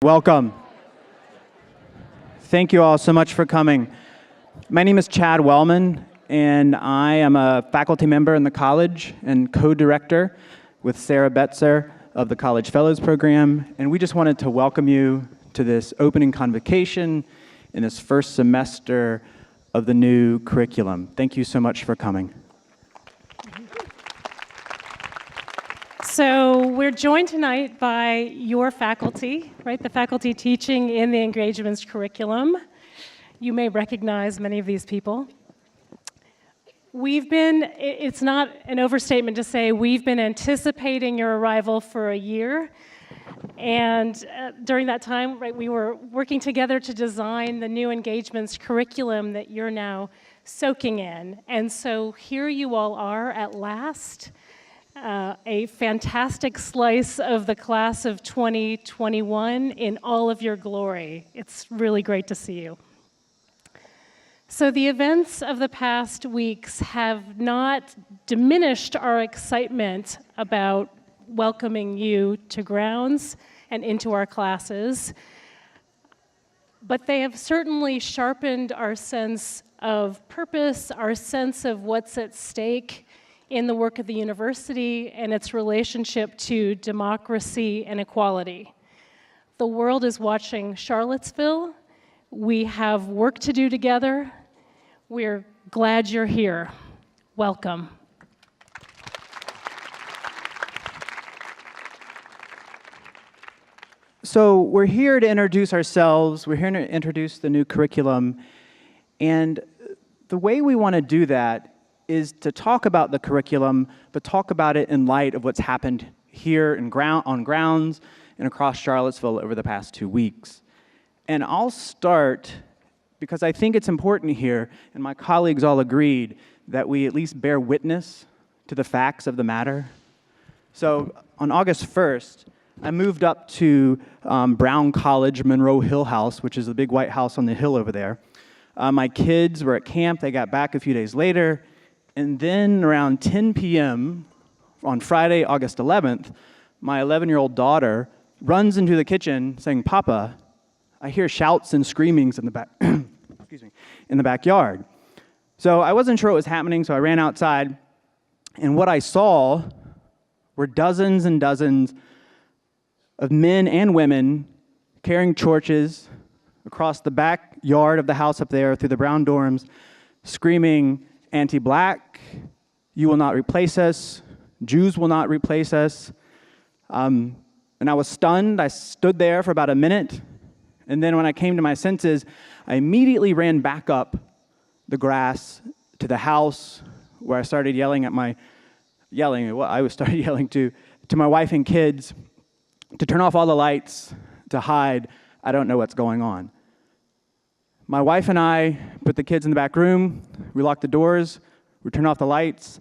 Welcome. Thank you all so much for coming. My name is Chad Wellman, and I am a faculty member in the college and co-director with Sarah Betzer of the College Fellows Program, and we just wanted to welcome you to this opening convocation in this first semester of the new curriculum. Thank you so much for coming. So we're joined tonight by your faculty, right? The faculty teaching in the Engagements curriculum. You may recognize many of these people. It's not an overstatement to say we've been anticipating your arrival for a year. And during that time, right, we were working together to design the new Engagements curriculum that you're now soaking in. And so here you all are at last. A fantastic slice of the class of 2021 in all of your glory. It's really great to see you. So the events of the past weeks have not diminished our excitement about welcoming you to grounds and into our classes, but they have certainly sharpened our sense of purpose, our sense of what's at stake in the work of the university and its relationship to democracy and equality. The world is watching Charlottesville. We have work to do together. We're glad you're here. Welcome. So we're here to introduce ourselves. We're here to introduce the new curriculum. And the way we want to do that is to talk about the curriculum, but talk about it in light of what's happened here on grounds and across Charlottesville over the past 2 weeks. And I'll start because I think it's important here, and my colleagues all agreed, that we at least bear witness to the facts of the matter. So on August 1st, I moved up to Brown College Monroe Hill House, which is the big white house on the hill over there. My kids were at camp. They got back a few days later. And then around 10 p.m. on Friday, August 11th, my 11-year-old daughter runs into the kitchen saying, "Papa, I hear shouts and screamings in the back, in the backyard." So I wasn't sure what was happening, so I ran outside, and what I saw were dozens and dozens of men and women carrying torches across the backyard of the house up there through the brown dorms, screaming, "Anti-Black, you will not replace us, Jews will not replace us." And I was stunned. I stood there for about a minute, and then when I came to my senses, I immediately ran back up the grass to the house where I started yelling to my wife and kids to turn off all the lights, to hide. I don't know what's going on. My wife and I put the kids in the back room, we locked the doors, we turned off the lights,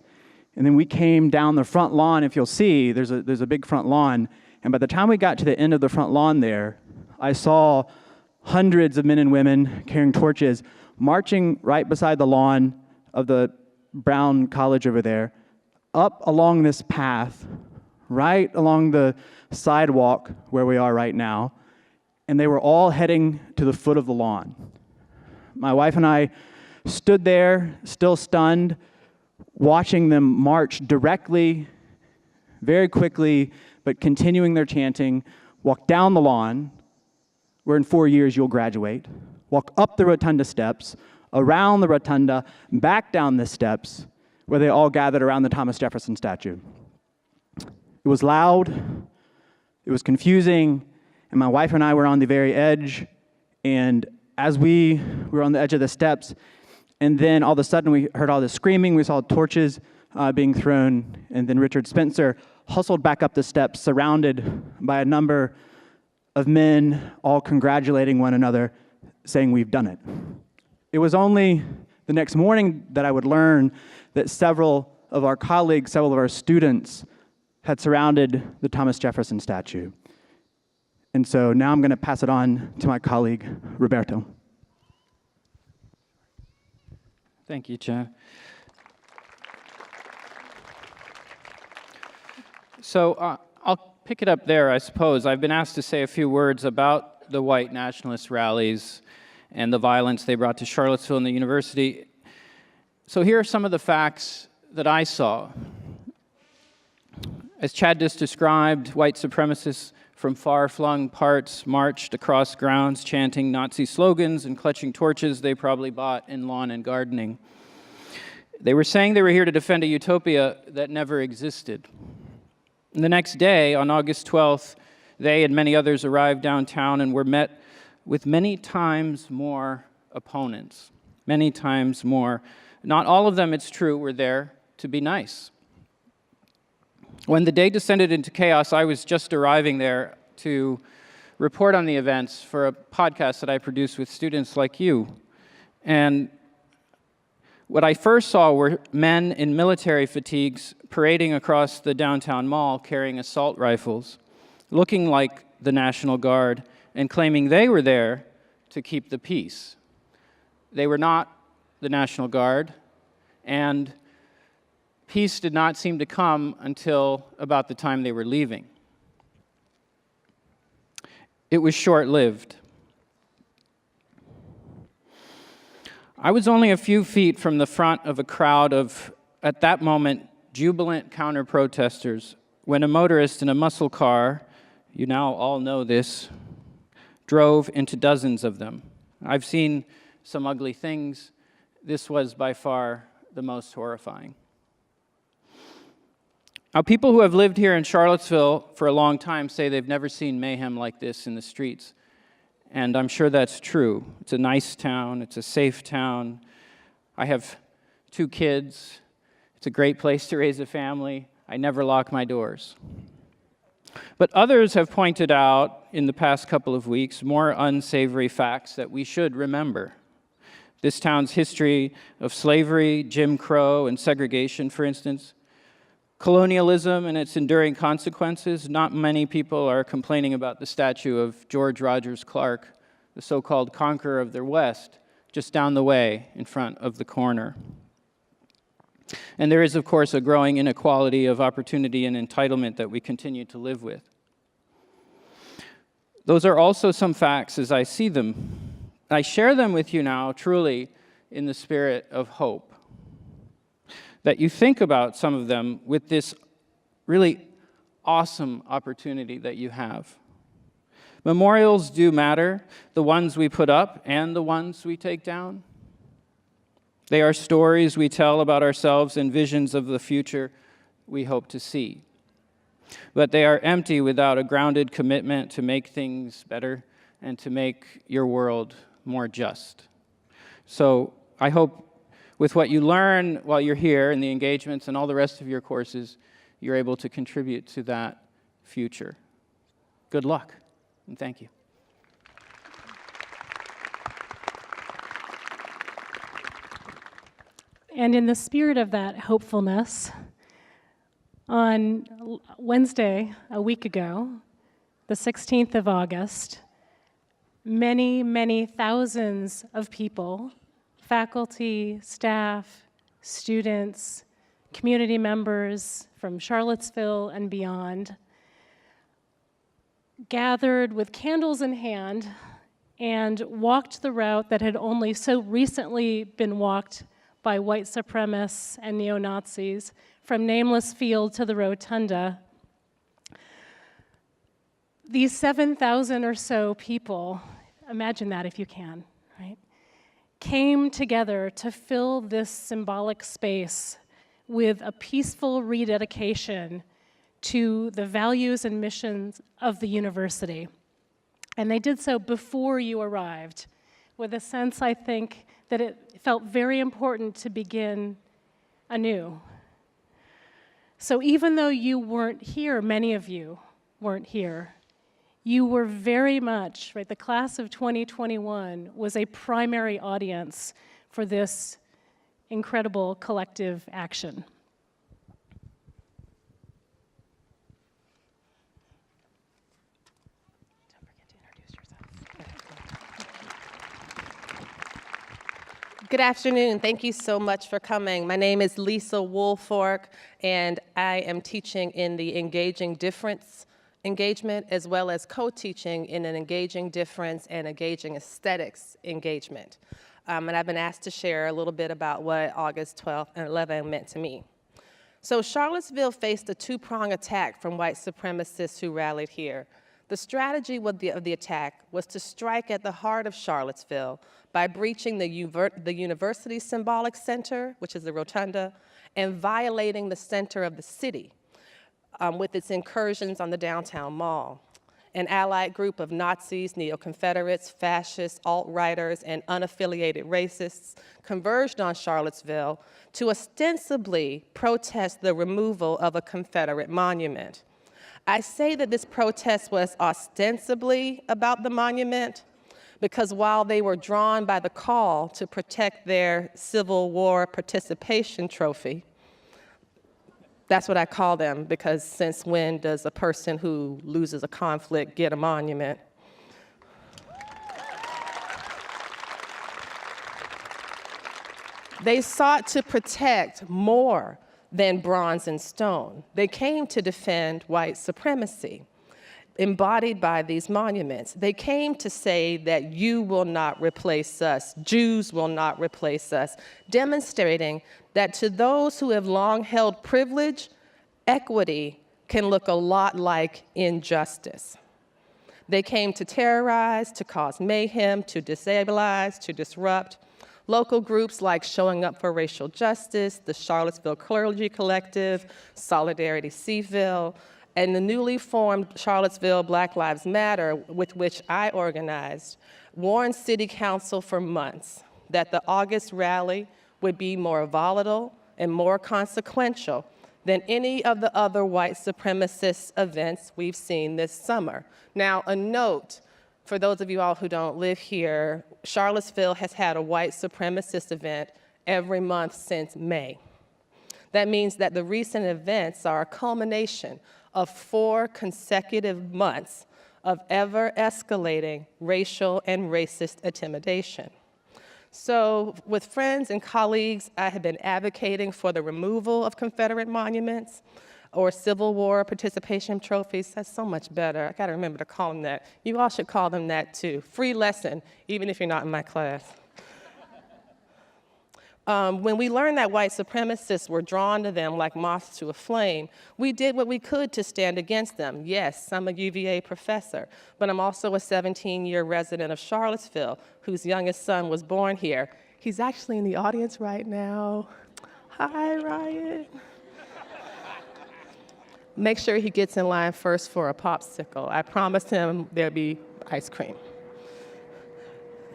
and then we came down the front lawn. If you'll see, there's a big front lawn, and by the time we got to the end of the front lawn there, I saw hundreds of men and women carrying torches marching right beside the lawn of the Brown College over there, up along this path, right along the sidewalk where we are right now, and they were all heading to the foot of the lawn. My wife and I stood there, still stunned, watching them march directly, very quickly, but continuing their chanting, walk down the lawn, where in 4 years you'll graduate, walk up the rotunda steps, around the rotunda, back down the steps, where they all gathered around the Thomas Jefferson statue. It was loud, it was confusing, and my wife and I were on the very edge, and as we were on the edge of the steps, and then all of a sudden we heard all this screaming, we saw torches being thrown, and then Richard Spencer hustled back up the steps, surrounded by a number of men, all congratulating one another, saying, "We've done it." It was only the next morning that I would learn that several of our colleagues, several of our students had surrounded the Thomas Jefferson statue. And so now I'm going to pass it on to my colleague, Roberto. Thank you, Chad. So I'll pick it up there, I suppose. I've been asked to say a few words about the white nationalist rallies and the violence they brought to Charlottesville and the university. So here are some of the facts that I saw. As Chad just described, white supremacists from far-flung parts marched across grounds chanting Nazi slogans and clutching torches they probably bought in lawn and gardening. They were saying they were here to defend a utopia that never existed. And the next day, on August 12th, they and many others arrived downtown and were met with many times more opponents. Many times more. Not all of them, it's true, were there to be nice. When the day descended into chaos, I was just arriving there to report on the events for a podcast that I produce with students like you. And what I first saw were men in military fatigues parading across the downtown mall carrying assault rifles, looking like the National Guard, and claiming they were there to keep the peace. They were not the National Guard, and peace did not seem to come until about the time they were leaving. It was short-lived. I was only a few feet from the front of a crowd of, at that moment, jubilant counter-protesters when a motorist in a muscle car, you now all know this, drove into dozens of them. I've seen some ugly things. This was by far the most horrifying. Now, people who have lived here in Charlottesville for a long time say they've never seen mayhem like this in the streets. And I'm sure that's true. It's a nice town. It's a safe town. I have 2 kids. It's a great place to raise a family. I never lock my doors. But others have pointed out in the past couple of weeks more unsavory facts that we should remember. This town's history of slavery, Jim Crow, and segregation, for instance. Colonialism and its enduring consequences. Not many people are complaining about the statue of George Rogers Clark, the so-called conqueror of the West, just down the way in front of the corner. And there is, of course, a growing inequality of opportunity and entitlement that we continue to live with. Those are also some facts as I see them. I share them with you now, truly, in the spirit of hope. That you think about some of them with this really awesome opportunity that you have. Memorials do matter, the ones we put up and the ones we take down. They are stories we tell about ourselves and visions of the future we hope to see. But they are empty without a grounded commitment to make things better and to make your world more just. So I hope with what you learn while you're here in the engagements and all the rest of your courses, you're able to contribute to that future. Good luck, and thank you. And in the spirit of that hopefulness, on Wednesday, a week ago, the 16th of August, many, many thousands of people, faculty, staff, students, community members from Charlottesville and beyond, gathered with candles in hand and walked the route that had only so recently been walked by white supremacists and neo-Nazis from Nameless Field to the Rotunda. These 7,000 or so people, imagine that if you can, right, came together to fill this symbolic space with a peaceful rededication to the values and missions of the university. And they did so before you arrived, with a sense, I think, that it felt very important to begin anew. So even though you weren't here, many of you weren't here, you were very much, right, the class of 2021 was a primary audience for this incredible collective action. Don't forget to introduce yourself. Good afternoon. Thank you so much for coming. My name is Lisa Woolfork, and I am teaching in the Engaging Difference engagement, as well as co-teaching in an engaging difference and engaging aesthetics engagement. And I've been asked to share a little bit about what August 12th and 11th meant to me. So Charlottesville faced a two-pronged attack from white supremacists who rallied here. The strategy of the attack was to strike at the heart of Charlottesville by breaching the university's symbolic center, which is the rotunda, and violating the center of the city with its incursions on the downtown mall. An allied group of Nazis, neo-Confederates, fascists, alt-righters, and unaffiliated racists converged on Charlottesville to ostensibly protest the removal of a Confederate monument. I say that this protest was ostensibly about the monument because while they were drawn by the call to protect their Civil War participation trophy, that's what I call them, because since when does a person who loses a conflict get a monument? They sought to protect more than bronze and stone. They came to defend white supremacy, embodied by these monuments. They came to say that you will not replace us, Jews will not replace us, demonstrating that to those who have long held privilege, equity can look a lot like injustice. They came to terrorize, to cause mayhem, to destabilize, to disrupt. Local groups like Showing Up for Racial Justice, the Charlottesville Clergy Collective, Solidarity Seville, and the newly formed Charlottesville Black Lives Matter, with which I organized, warned City Council for months that the August rally would be more volatile and more consequential than any of the other white supremacist events we've seen this summer. Now, a note, for those of you all who don't live here, Charlottesville has had a white supremacist event every month since May. That means that the recent events are a culmination of 4 consecutive months of ever-escalating racial and racist intimidation. So with friends and colleagues, I have been advocating for the removal of Confederate monuments or Civil War participation trophies. That's so much better. I gotta remember to call them that. You all should call them that too. Free lesson, even if you're not in my class. When we learned that white supremacists were drawn to them like moths to a flame, we did what we could to stand against them. Yes, I'm a UVA professor, but I'm also a 17-year resident of Charlottesville whose youngest son was born here. He's actually in the audience right now. Hi, Ryan. Make sure he gets in line first for a popsicle. I promised him there'd be ice cream.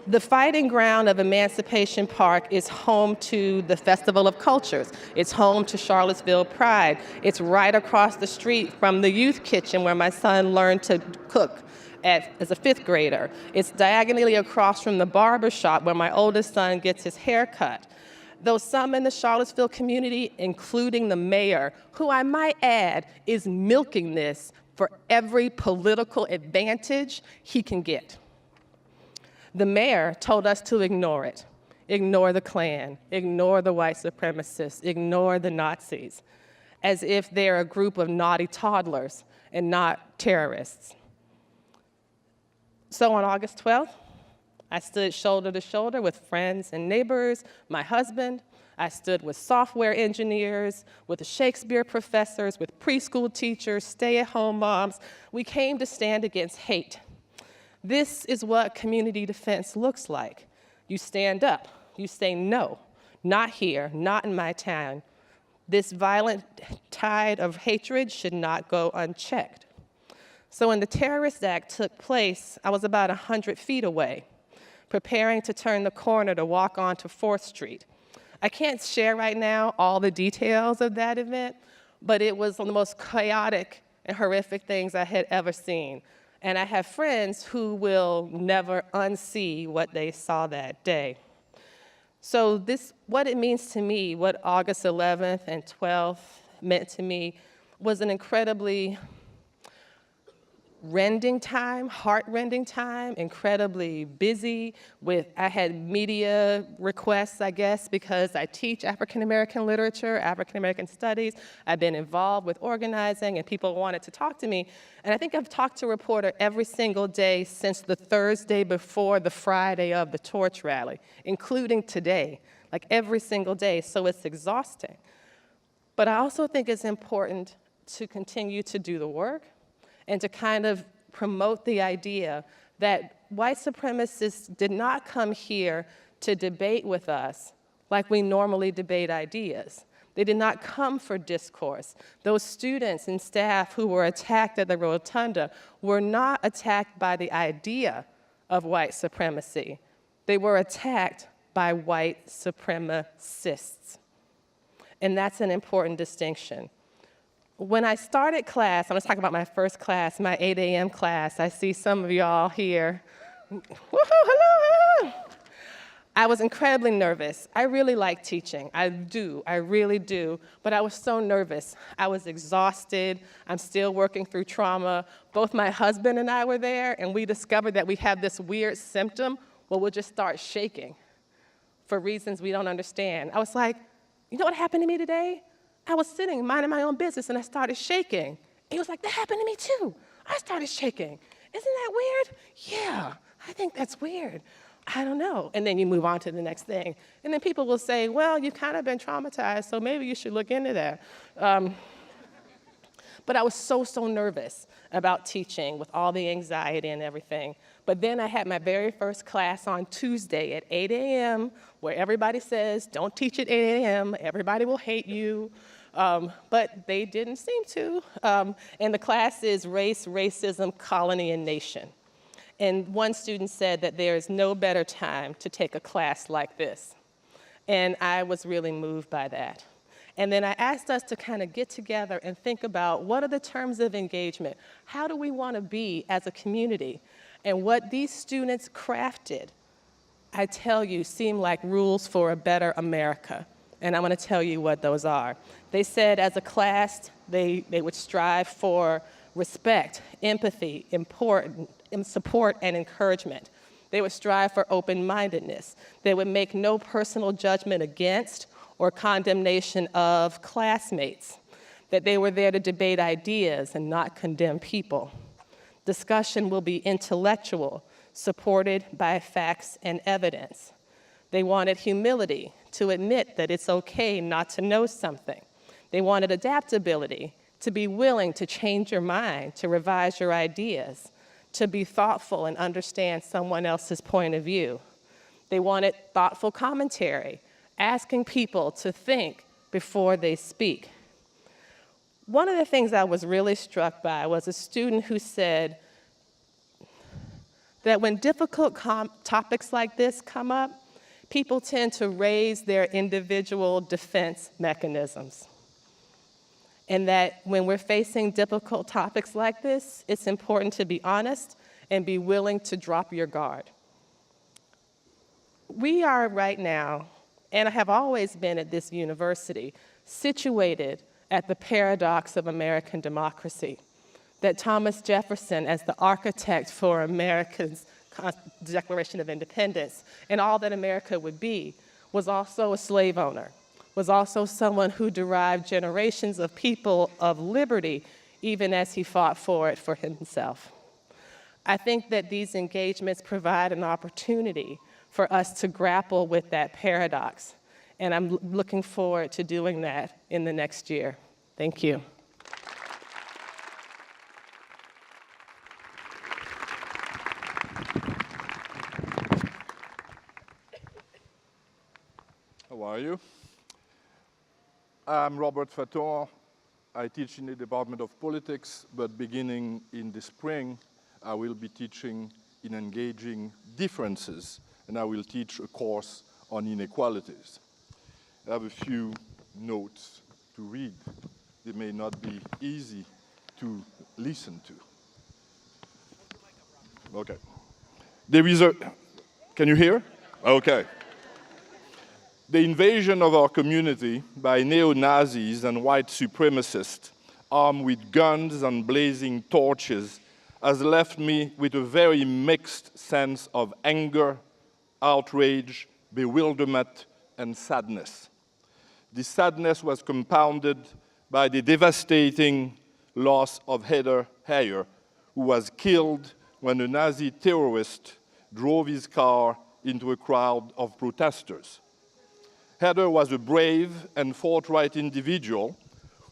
The fighting ground of Emancipation Park is home to the Festival of Cultures. It's home to Charlottesville Pride. It's right across the street from the youth kitchen where my son learned to cook as a 5th grader. It's diagonally across from the barber shop where my oldest son gets his hair cut. Though some in the Charlottesville community, including the mayor, who I might add is milking this for every political advantage he can get. The mayor told us to ignore it, ignore the Klan, ignore the white supremacists, ignore the Nazis, as if they're a group of naughty toddlers and not terrorists. So on August 12th, I stood shoulder to shoulder with friends and neighbors, my husband. I stood with software engineers, with Shakespeare professors, with preschool teachers, stay-at-home moms. We came to stand against hate. This is what community defense looks like. You stand up, you say no, not here, not in my town. This violent tide of hatred should not go unchecked. So when the terrorist act took place, I was about 100 feet away, preparing to turn the corner to walk onto 4th Street. I can't share right now all the details of that event, but it was one of the most chaotic and horrific things I had ever seen. And I have friends who will never unsee what they saw that day. So what it means to me, what August 11th and 12th meant to me, was an incredibly rending time, heart-rending time, incredibly busy with, I had media requests, I guess, because I teach African-American literature, African-American studies. I've been involved with organizing, and people wanted to talk to me. And I think I've talked to a reporter every single day since the Thursday before the Friday of the torch rally, including today, like every single day, so it's exhausting. But I also think it's important to continue to do the work and to kind of promote the idea that white supremacists did not come here to debate with us like we normally debate ideas. They did not come for discourse. Those students and staff who were attacked at the rotunda were not attacked by the idea of white supremacy. They were attacked by white supremacists. And that's an important distinction. When I started class, I'm going to talk about my first class, my 8 a.m. class. I see some of y'all here. Woohoo, hello. I was incredibly nervous. I really like teaching. I really do. But I was so nervous. I was exhausted. I'm still working through trauma. Both my husband and I were there, and we discovered that we have this weird symptom where we'll just start shaking for reasons we don't understand. I was like, you know what happened to me today? I was sitting, minding my own business, and I started shaking. He was like, that happened to me too. I started shaking. Isn't that weird? Yeah, I think that's weird. I don't know. And then you move on to the next thing. And then people will say, well, you've kind of been traumatized, so maybe you should look into that. But I was so nervous about teaching with all the anxiety and everything. But then I had my very first class on Tuesday at 8 a.m., where everybody says, don't teach at 8 a.m., everybody will hate you. But they didn't seem to. And the class is Race, Racism, Colony, and Nation. And one student said that there is no better time to take a class like this. And I was really moved by that. And then I asked us to kind of get together and think about what are the terms of engagement? How do we want to be as a community? And what these students crafted, I tell you, seem like rules for a better America. And I'm going to tell you what those are. They said as a class, they would strive for respect, empathy, support, and encouragement. They would strive for open-mindedness. They would make no personal judgment against or condemnation of classmates. That they were there to debate ideas and not condemn people. Discussion will be intellectual, supported by facts and evidence. They wanted humility, to admit that it's okay not to know something. They wanted adaptability, to be willing to change your mind, to revise your ideas, to be thoughtful and understand someone else's point of view. They wanted thoughtful commentary, asking people to think before they speak. One of the things I was really struck by was a student who said that when difficult topics like this come up, people tend to raise their individual defense mechanisms. And that when we're facing difficult topics like this, it's important to be honest and be willing to drop your guard. We are right now, and I have always been at this university, situated at the paradox of American democracy. That Thomas Jefferson, as the architect for America's Declaration of Independence and all that America would be, was also a slave owner, was also someone who derived generations of people of liberty, even as he fought for it for himself. I think that these engagements provide an opportunity for us to grapple with that paradox, and I'm looking forward to doing that in the next year. Thank you. How are you? I'm Robert Faton. I teach in the Department of Politics, but beginning in the spring, I will be teaching in Engaging Differences, and I will teach a course on inequalities. I have a few notes to read. They may not be easy to listen to. Okay. There is a, can you hear? Okay. The invasion of our community by neo-Nazis and white supremacists armed with guns and blazing torches has left me with a very mixed sense of anger, outrage, bewilderment, and sadness. This sadness was compounded by the devastating loss of Heather Heyer, who was killed when a Nazi terrorist drove his car into a crowd of protesters. Heather was a brave and forthright individual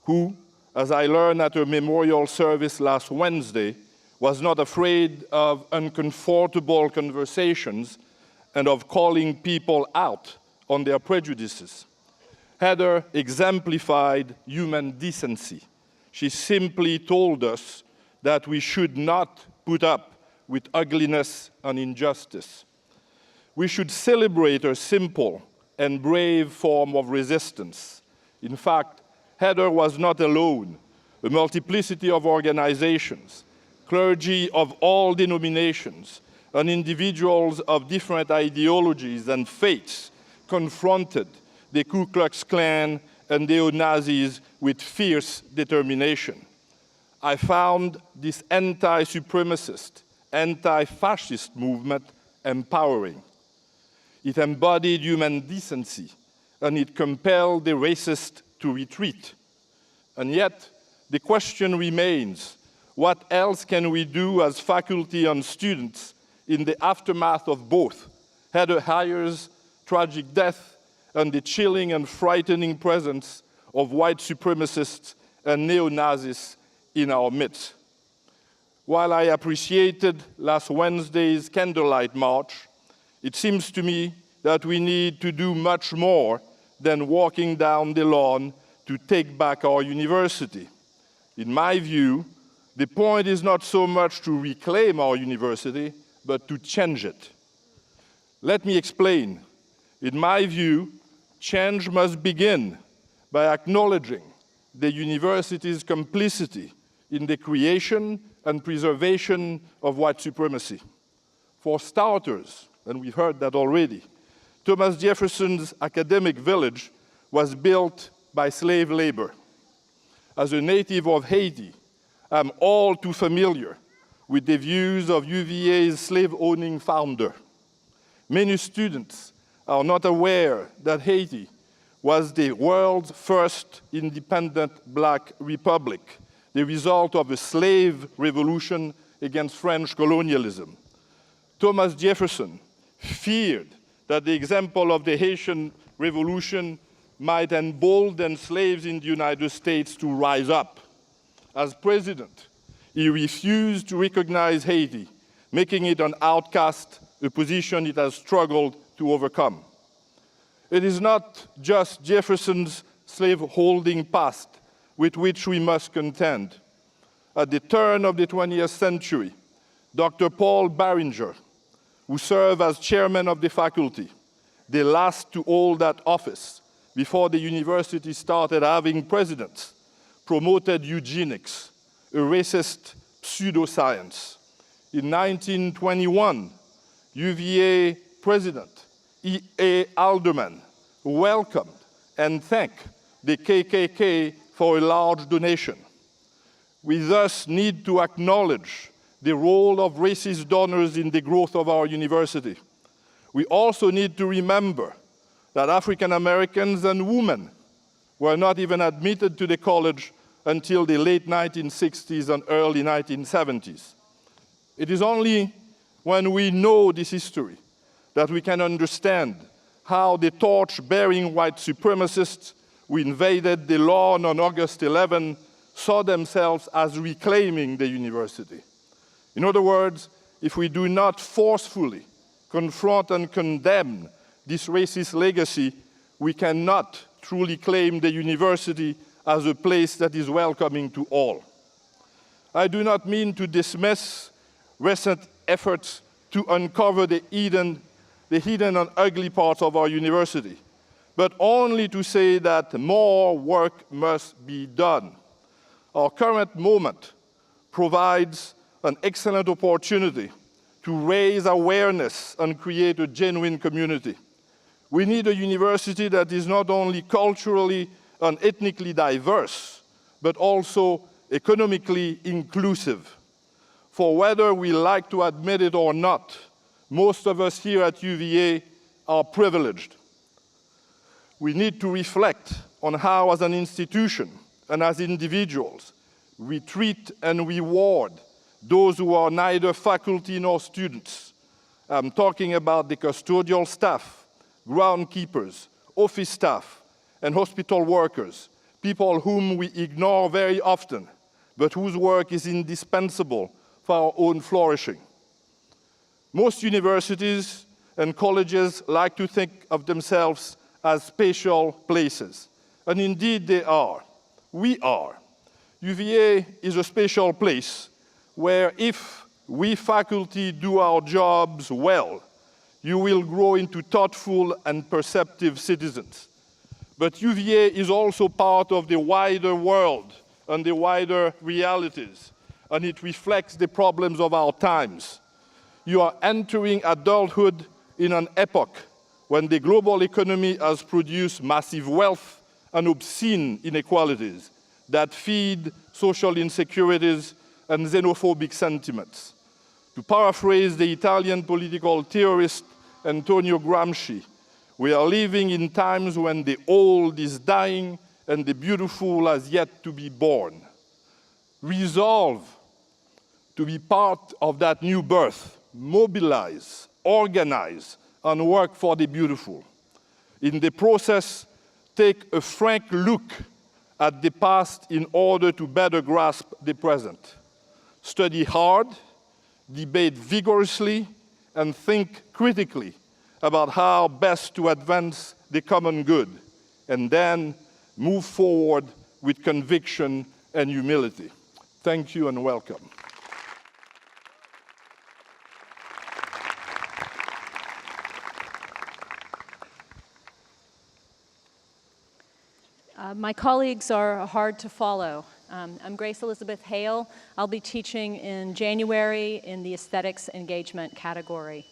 who, as I learned at her memorial service last Wednesday, was not afraid of uncomfortable conversations and of calling people out on their prejudices. Heather exemplified human decency. She simply told us that we should not put up with ugliness and injustice. We should celebrate her simple and brave form of resistance. In fact, Heather was not alone. A multiplicity of organizations, clergy of all denominations, and individuals of different ideologies and faiths confronted the Ku Klux Klan and neo-Nazis with fierce determination. I found this anti-supremacist, anti-fascist movement empowering. It embodied human decency, and it compelled the racist to retreat. And yet, the question remains, what else can we do as faculty and students in the aftermath of both Heather Heyer's tragic death and the chilling and frightening presence of white supremacists and neo-Nazis in our midst? While I appreciated last Wednesday's candlelight march, it seems to me that we need to do much more than walking down the lawn to take back our university. In my view, the point is not so much to reclaim our university, but to change it. Let me explain. In my view, change must begin by acknowledging the university's complicity in the creation and preservation of white supremacy. For starters, and we've heard that already, Thomas Jefferson's academic village was built by slave labor. As a native of Haiti, I'm all too familiar with the views of UVA's slave-owning founder. Many students are not aware that Haiti was the world's first independent black republic, the result of a slave revolution against French colonialism. Thomas Jefferson feared that the example of the Haitian Revolution might embolden slaves in the United States to rise up. As president, he refused to recognize Haiti, making it an outcast, a position it has struggled to overcome. It is not just Jefferson's slave-holding past with which we must contend. At the turn of the 20th century, Dr. Paul Barringer, who served as chairman of the faculty, the last to hold that office before the university started having presidents, promoted eugenics, a racist pseudoscience. In 1921, UVA President E.A. Alderman welcomed and thanked the KKK for a large donation. We thus need to acknowledge the role of racist donors in the growth of our university. We also need to remember that African Americans and women were not even admitted to the college until the late 1960s and early 1970s. It is only when we know this history that we can understand how the torch-bearing white supremacists who invaded the lawn on August 11 saw themselves as reclaiming the university. In other words, if we do not forcefully confront and condemn this racist legacy, we cannot truly claim the university as a place that is welcoming to all. I do not mean to dismiss recent efforts to uncover the hidden and ugly parts of our university, but only to say that more work must be done. Our current moment provides an excellent opportunity to raise awareness and create a genuine community. We need a university that is not only culturally and ethnically diverse, but also economically inclusive. For whether we like to admit it or not, most of us here at UVA are privileged. We need to reflect on how, as an institution and as individuals, we treat and reward those who are neither faculty nor students. I'm talking about the custodial staff, groundkeepers, office staff, and hospital workers, people whom we ignore very often, but whose work is indispensable for our own flourishing. Most universities and colleges like to think of themselves as special places, and indeed they are. We are. UVA is a special place where if we faculty do our jobs well, you will grow into thoughtful and perceptive citizens. But UVA is also part of the wider world and the wider realities, and it reflects the problems of our times. You are entering adulthood in an epoch when the global economy has produced massive wealth and obscene inequalities that feed social insecurities and xenophobic sentiments. To paraphrase the Italian political theorist Antonio Gramsci, we are living in times when the old is dying and the beautiful has yet to be born. Resolve to be part of that new birth, mobilize, organize, and work for the beautiful. In the process, take a frank look at the past in order to better grasp the present. Study hard, debate vigorously, and think critically about how best to advance the common good, and then move forward with conviction and humility. Thank you and welcome. My colleagues are hard to follow. I'm Grace Elizabeth Hale. I'll be teaching in January in the Aesthetics Engagement category.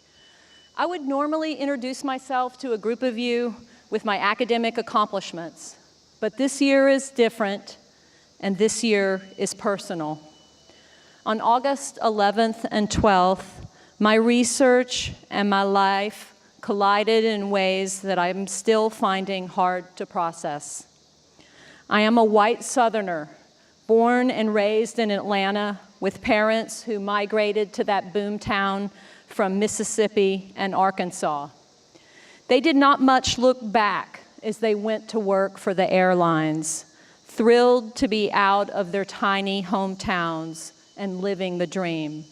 I would normally introduce myself to a group of you with my academic accomplishments, but this year is different, and this year is personal. On August 11th and 12th, my research and my life collided in ways that I'm still finding hard to process. I am a white Southerner, born and raised in Atlanta with parents who migrated to that boom town from Mississippi and Arkansas. They did not much look back as they went to work for the airlines, thrilled to be out of their tiny hometowns and living the dream.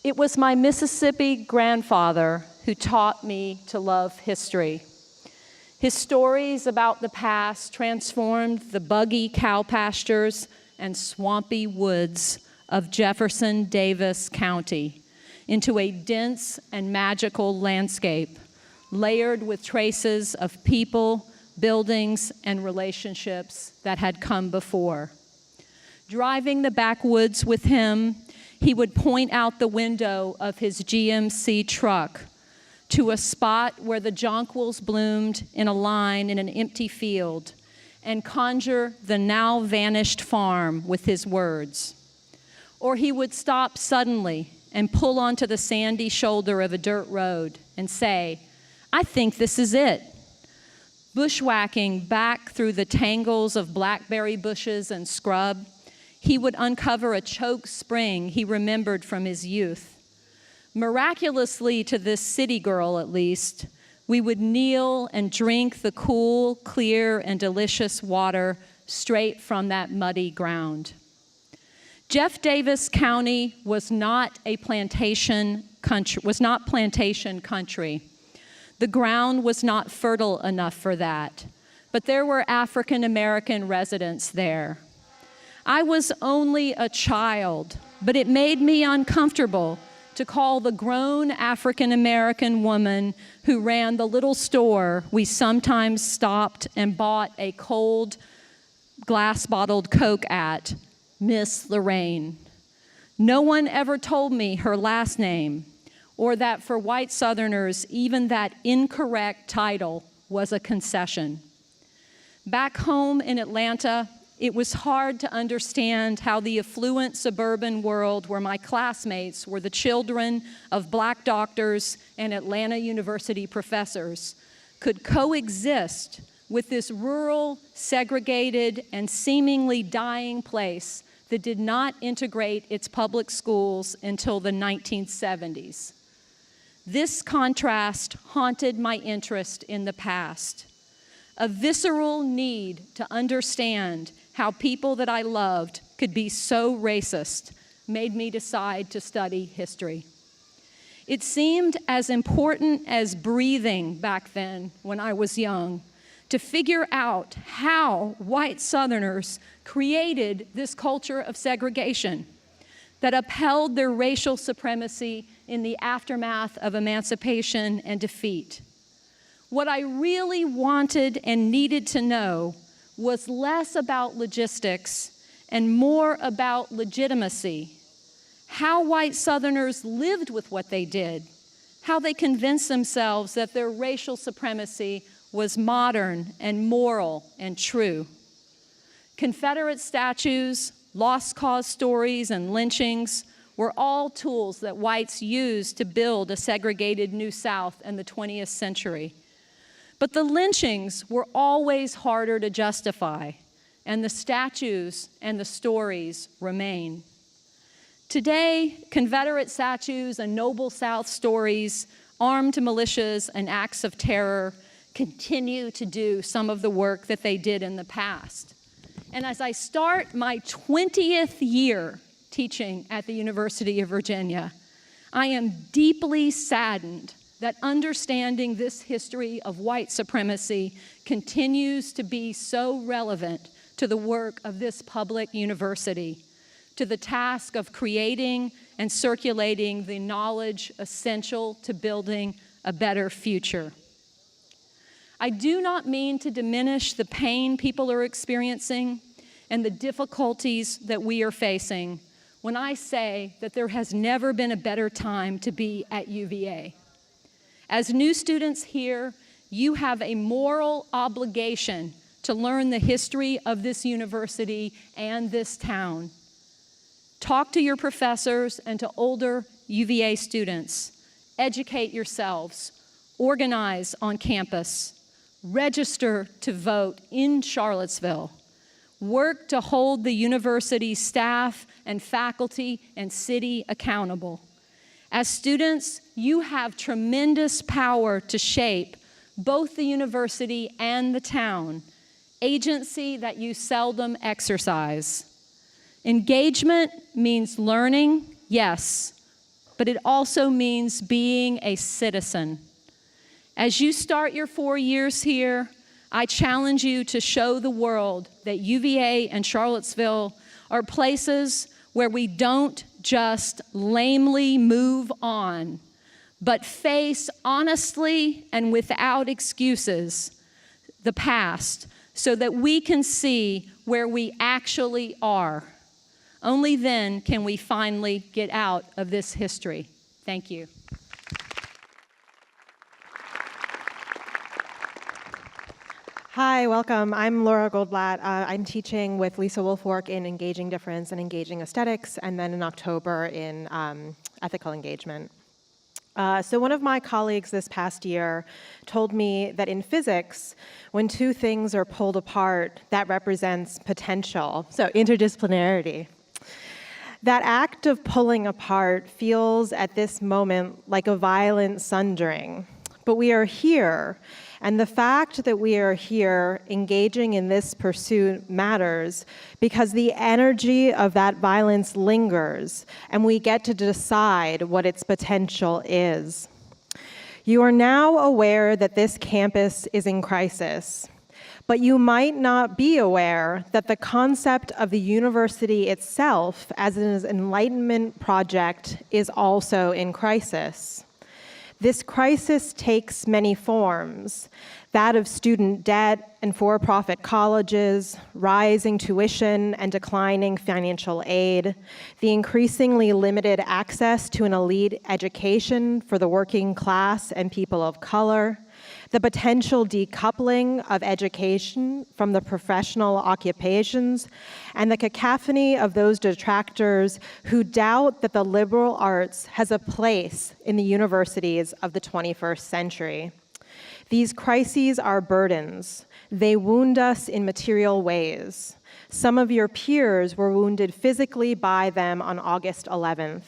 It was my Mississippi grandfather who taught me to love history. His stories about the past transformed the buggy cow pastures and swampy woods of Jefferson Davis County into a dense and magical landscape, layered with traces of people, buildings, and relationships that had come before. Driving the backwoods with him, he would point out the window of his GMC truck to a spot where the jonquils bloomed in a line in an empty field and conjure the now vanished farm with his words. Or he would stop suddenly and pull onto the sandy shoulder of a dirt road and say, "I think this is it." Bushwhacking back through the tangles of blackberry bushes and scrub, he would uncover a choked spring he remembered from his youth. Miraculously to this city girl, at least, we would kneel and drink the cool, clear, and delicious water straight from that muddy ground. Jeff Davis County was not plantation country. The ground was not fertile enough for that, but there were African American residents there. I was only a child, but it made me uncomfortable to call the grown African American woman who ran the little store we sometimes stopped and bought a cold glass-bottled Coke at, Miss Lorraine. No one ever told me her last name, or that for white Southerners, even that incorrect title was a concession. Back home in Atlanta, it was hard to understand how the affluent suburban world where my classmates were the children of black doctors and Atlanta University professors could coexist with this rural, segregated, and seemingly dying place that did not integrate its public schools until the 1970s. This contrast haunted my interest in the past. A visceral need to understand how people that I loved could be so racist made me decide to study history. It seemed as important as breathing back then when I was young to figure out how white Southerners created this culture of segregation that upheld their racial supremacy in the aftermath of emancipation and defeat. What I really wanted and needed to know was less about logistics and more about legitimacy, how white Southerners lived with what they did, how they convinced themselves that their racial supremacy was modern and moral and true. Confederate statues, lost cause stories, and lynchings were all tools that whites used to build a segregated New South in the 20th century. But the lynchings were always harder to justify, and the statues and the stories remain. Today, Confederate statues and Noble South stories, armed militias, and acts of terror continue to do some of the work that they did in the past. And as I start my 20th year teaching at the University of Virginia, I am deeply saddened that understanding this history of white supremacy continues to be so relevant to the work of this public university, to the task of creating and circulating the knowledge essential to building a better future. I do not mean to diminish the pain people are experiencing and the difficulties that we are facing when I say that there has never been a better time to be at UVA. As new students here, you have a moral obligation to learn the history of this university and this town. Talk to your professors and to older UVA students. Educate yourselves. Organize on campus. Register to vote in Charlottesville. Work to hold the university's staff and faculty and city accountable. As students, you have tremendous power to shape both the university and the town, agency that you seldom exercise. Engagement means learning, yes, but it also means being a citizen. As you start your 4 years here, I challenge you to show the world that UVA and Charlottesville are places where we don't just lamely move on, but face honestly and without excuses the past so that we can see where we actually are. Only then can we finally get out of this history. Thank you. Hi, welcome. I'm Laura Goldblatt. I'm teaching with Lisa Wolfwork in Engaging Difference and Engaging Aesthetics, and then in October in Ethical Engagement. So one of my colleagues this past year told me that in physics, when two things are pulled apart, that represents potential, so interdisciplinarity. That act of pulling apart feels at this moment like a violent sundering, but we are here. And the fact that we are here engaging in this pursuit matters because the energy of that violence lingers and we get to decide what its potential is. You are now aware that this campus is in crisis, but you might not be aware that the concept of the university itself as an enlightenment project is also in crisis. This crisis takes many forms, that of student debt and for-profit colleges, rising tuition and declining financial aid, the increasingly limited access to an elite education for the working class and people of color, the potential decoupling of education from the professional occupations, and the cacophony of those detractors who doubt that the liberal arts has a place in the universities of the 21st century. These crises are burdens. They wound us in material ways. Some of your peers were wounded physically by them on August 11th.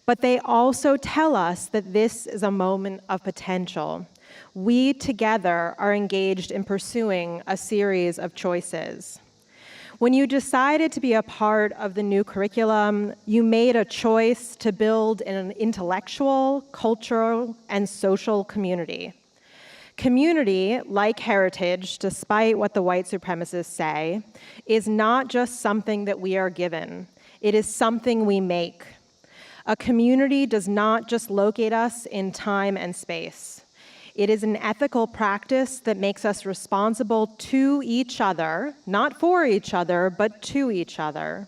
But they also tell us that this is a moment of potential. We together are engaged in pursuing a series of choices. When you decided to be a part of the new curriculum, you made a choice to build an intellectual, cultural, and social community. Community, like heritage, despite what the white supremacists say, is not just something that we are given. It is something we make. A community does not just locate us in time and space. It is an ethical practice that makes us responsible to each other, not for each other, but to each other.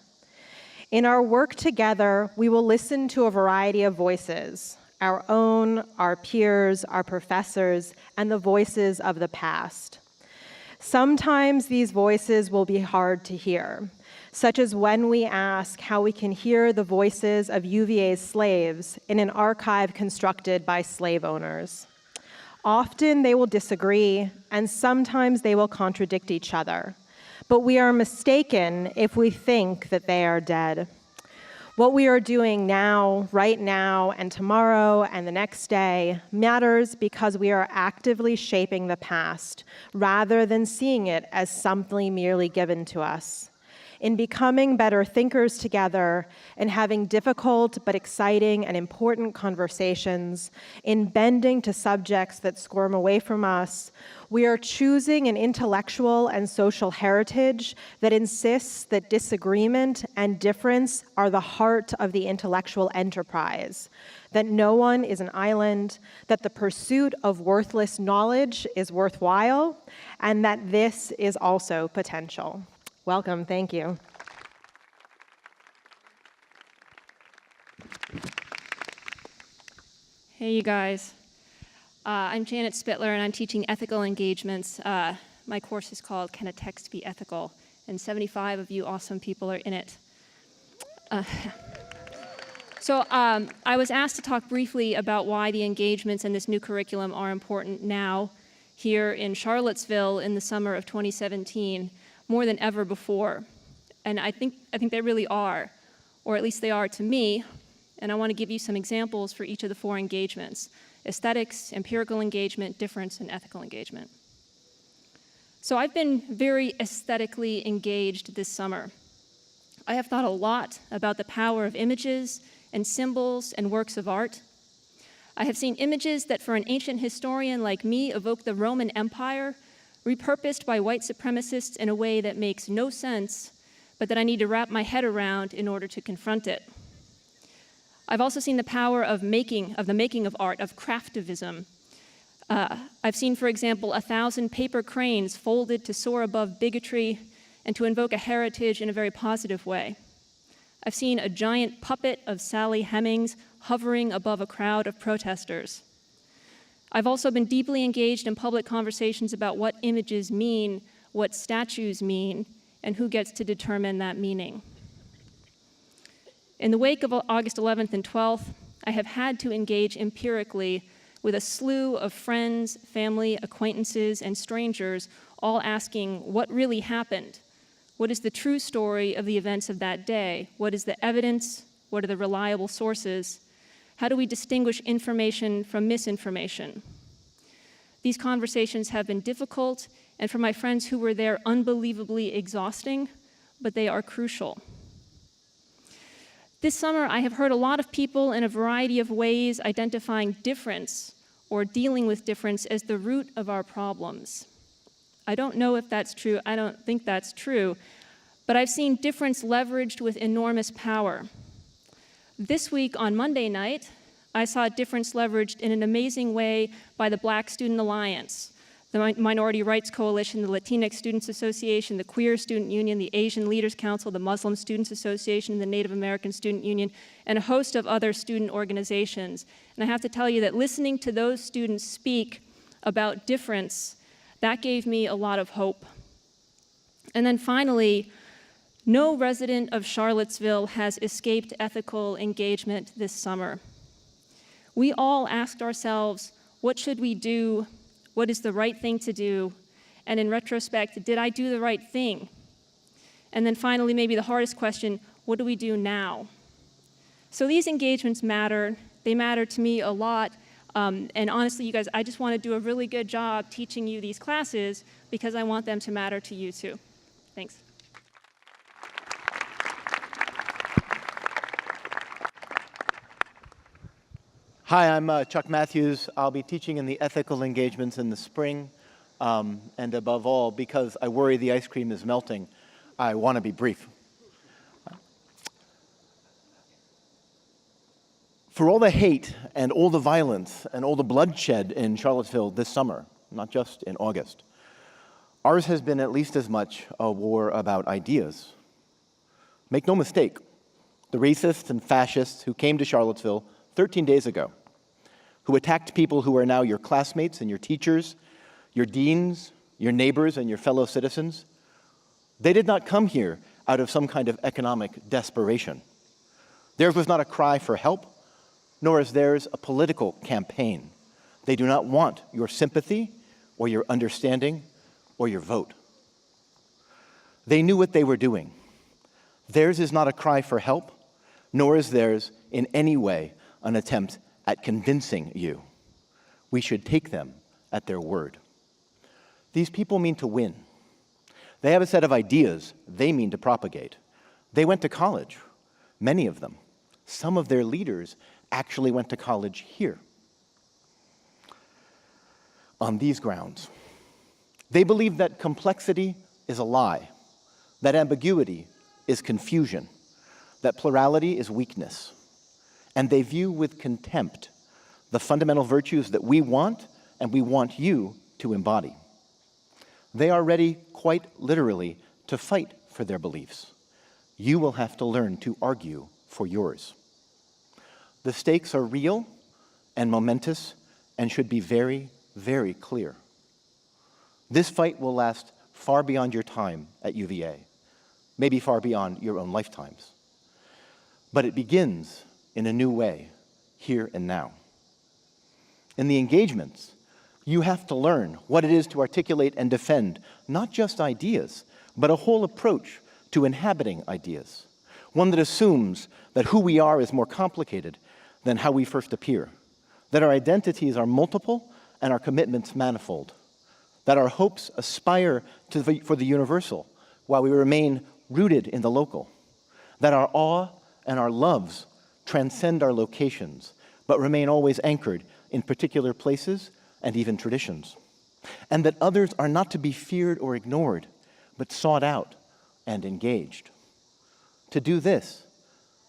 In our work together, we will listen to a variety of voices, our own, our peers, our professors, and the voices of the past. Sometimes these voices will be hard to hear, such as when we ask how we can hear the voices of UVA's slaves in an archive constructed by slave owners. Often they will disagree, and sometimes they will contradict each other, but we are mistaken if we think that they are dead. What we are doing now, right now, and tomorrow, and the next day matters because we are actively shaping the past rather than seeing it as something merely given to us. In becoming better thinkers together and having difficult but exciting and important conversations, in bending to subjects that squirm away from us, we are choosing an intellectual and social heritage that insists that disagreement and difference are the heart of the intellectual enterprise, that no one is an island, that the pursuit of worthless knowledge is worthwhile, and that this is also potential. Welcome, thank you. Hey, you guys. I'm Janet Spittler, and I'm teaching ethical engagements. My course is called Can a Text Be Ethical? And 75 of you awesome people are in it. So I was asked to talk briefly about why the engagements in this new curriculum are important now, here in Charlottesville in the summer of 2017, more than ever before. And I think they really are, or at least they are to me. And I want to give you some examples for each of the 4 engagements: aesthetics, empirical engagement, difference, and ethical engagement. So I've been very aesthetically engaged this summer. I have thought a lot about the power of images and symbols and works of art. I have seen images that for an ancient historian like me evoke the Roman Empire, repurposed by white supremacists in a way that makes no sense, but that I need to wrap my head around in order to confront it. I've also seen the power of the making of art, of craftivism. I've seen, for example, 1,000 paper cranes folded to soar above bigotry and to invoke a heritage in a very positive way. I've seen a giant puppet of Sally Hemings hovering above a crowd of protesters. I've also been deeply engaged in public conversations about what images mean, what statues mean, and who gets to determine that meaning. In the wake of August 11th and 12th, I have had to engage empirically with a slew of friends, family, acquaintances, and strangers, all asking what really happened. What is the true story of the events of that day? What is the evidence? What are the reliable sources? How do we distinguish information from misinformation? These conversations have been difficult, and for my friends who were there, unbelievably exhausting, but they are crucial. This summer, I have heard a lot of people in a variety of ways identifying difference or dealing with difference as the root of our problems. I don't know if that's true. I don't think that's true. But I've seen difference leveraged with enormous power. This week on Monday night, I saw difference leveraged in an amazing way by the Black Student Alliance, the Minority Rights Coalition, the Latinx Students Association, the Queer Student Union, the Asian Leaders Council, the Muslim Students Association, the Native American Student Union, and a host of other student organizations. And I have to tell you that listening to those students speak, about difference, that gave me a lot of hope. And then finally, no resident of Charlottesville has escaped ethical engagement this summer. We all asked ourselves, what should we do? What is the right thing to do? And in retrospect, did I do the right thing? And then finally, maybe the hardest question, what do we do now? So these engagements matter. They matter to me a lot. And honestly, you guys, I just want to do a really good job teaching you these classes because I want them to matter to you too. Thanks. Hi, I'm Chuck Matthews. I'll be teaching in the ethical engagements in the spring. And above all, because I worry the ice cream is melting, I want to be brief. For all the hate and all the violence and all the bloodshed in Charlottesville this summer, not just in August, ours has been at least as much a war about ideas. Make no mistake, the racists and fascists who came to Charlottesville 13 days ago, who attacked people who are now your classmates and your teachers, your deans, your neighbors, and your fellow citizens, they did not come here out of some kind of economic desperation. Theirs was not a cry for help, nor is theirs a political campaign. They do not want your sympathy or your understanding or your vote. They knew what they were doing. Theirs is not a cry for help, nor is theirs in any way an attempt at convincing you. We should take them at their word. These people mean to win. They have a set of ideas they mean to propagate. They went to college, many of them. Some of their leaders actually went to college here. On these grounds, they believe that complexity is a lie, that ambiguity is confusion, that plurality is weakness, and they view with contempt the fundamental virtues that we want and we want you to embody. They are ready, quite literally, to fight for their beliefs. You will have to learn to argue for yours. The stakes are real and momentous and should be very, very clear. This fight will last far beyond your time at UVA, maybe far beyond your own lifetimes. But it begins in a new way, here and now. In the engagements, you have to learn what it is to articulate and defend not just ideas, but a whole approach to inhabiting ideas, one that assumes that who we are is more complicated than how we first appear, that our identities are multiple and our commitments manifold, that our hopes aspire for the universal while we remain rooted in the local, that our awe and our loves transcend our locations, but remain always anchored in particular places and even traditions, and that others are not to be feared or ignored, but sought out and engaged. To do this,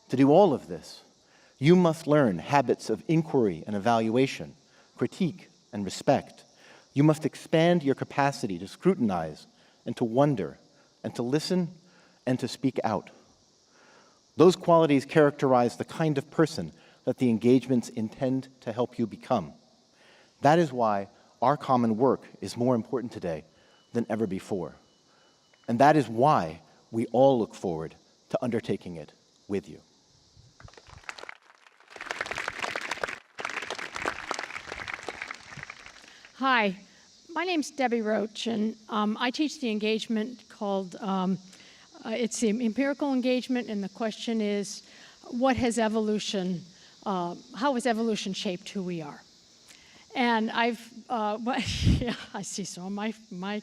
to do all of this, you must learn habits of inquiry and evaluation, critique and respect. You must expand your capacity to scrutinize and to wonder and to listen and to speak out. Those qualities characterize the kind of person that the engagements intend to help you become. That is why our common work is more important today than ever before. And that is why we all look forward to undertaking it with you. Hi, my name's Debbie Roach, and I teach the engagement called, it's the empirical engagement, and the question is, how has evolution shaped who we are? And yeah, I see some of my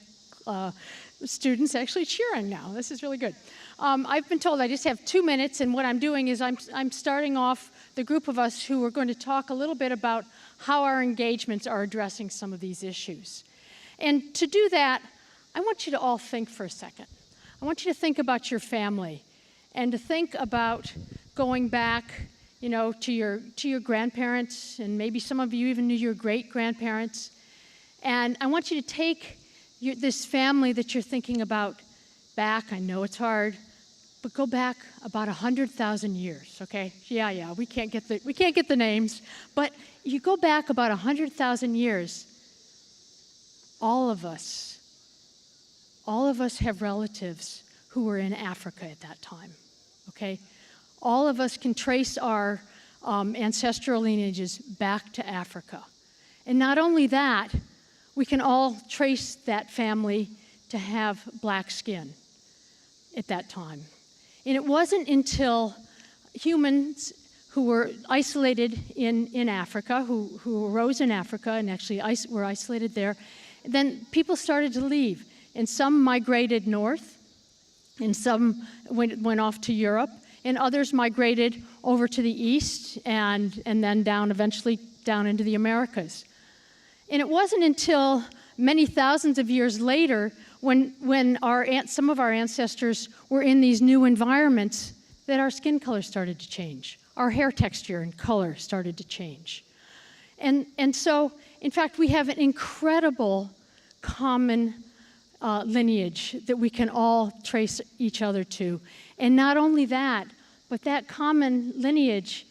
students actually cheering now. This is really good. I've been told I just have 2 minutes, and what I'm doing is I'm starting off the group of us who are going to talk a little bit about how our engagements are addressing some of these issues. And to do that, I want you to all think for a second. I want you to think about your family and to think about going back, you know, to your grandparents, and maybe some of you even knew your great-grandparents. And I want you to take this family that you're thinking about back. I know it's hard, but go back about 100,000 years, okay? Yeah, we can't get the names, but you go back about 100,000 years. all of us have relatives who were in Africa at that time, okay? All of us can trace our ancestral lineages back to Africa. And not only that, we can all trace that family to have black skin at that time. And it wasn't until humans who were isolated in Africa, who arose in Africa and actually were isolated there, then people started to leave. And some migrated north, and some went off to Europe, and others migrated over to the east and then eventually down into the Americas. And it wasn't until many thousands of years later when some of our ancestors were in these new environments that our skin color started to change. Our hair texture and color started to change. And so, in fact, we have an incredible common lineage that we can all trace each other to. And not only that, but that common lineage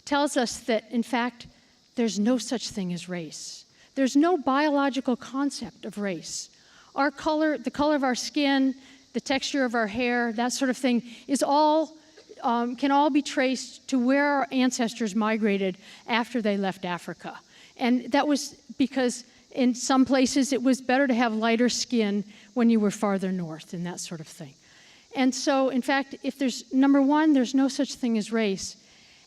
tells us that, in fact, there's no such thing as race. There's no biological concept of race. Our color, the color of our skin, the texture of our hair, that sort of thing, is all can all be traced to where our ancestors migrated after they left Africa. And that was because in some places it was better to have lighter skin when you were farther north and that sort of thing. And so, in fact, if there's, number one, there's no such thing as race.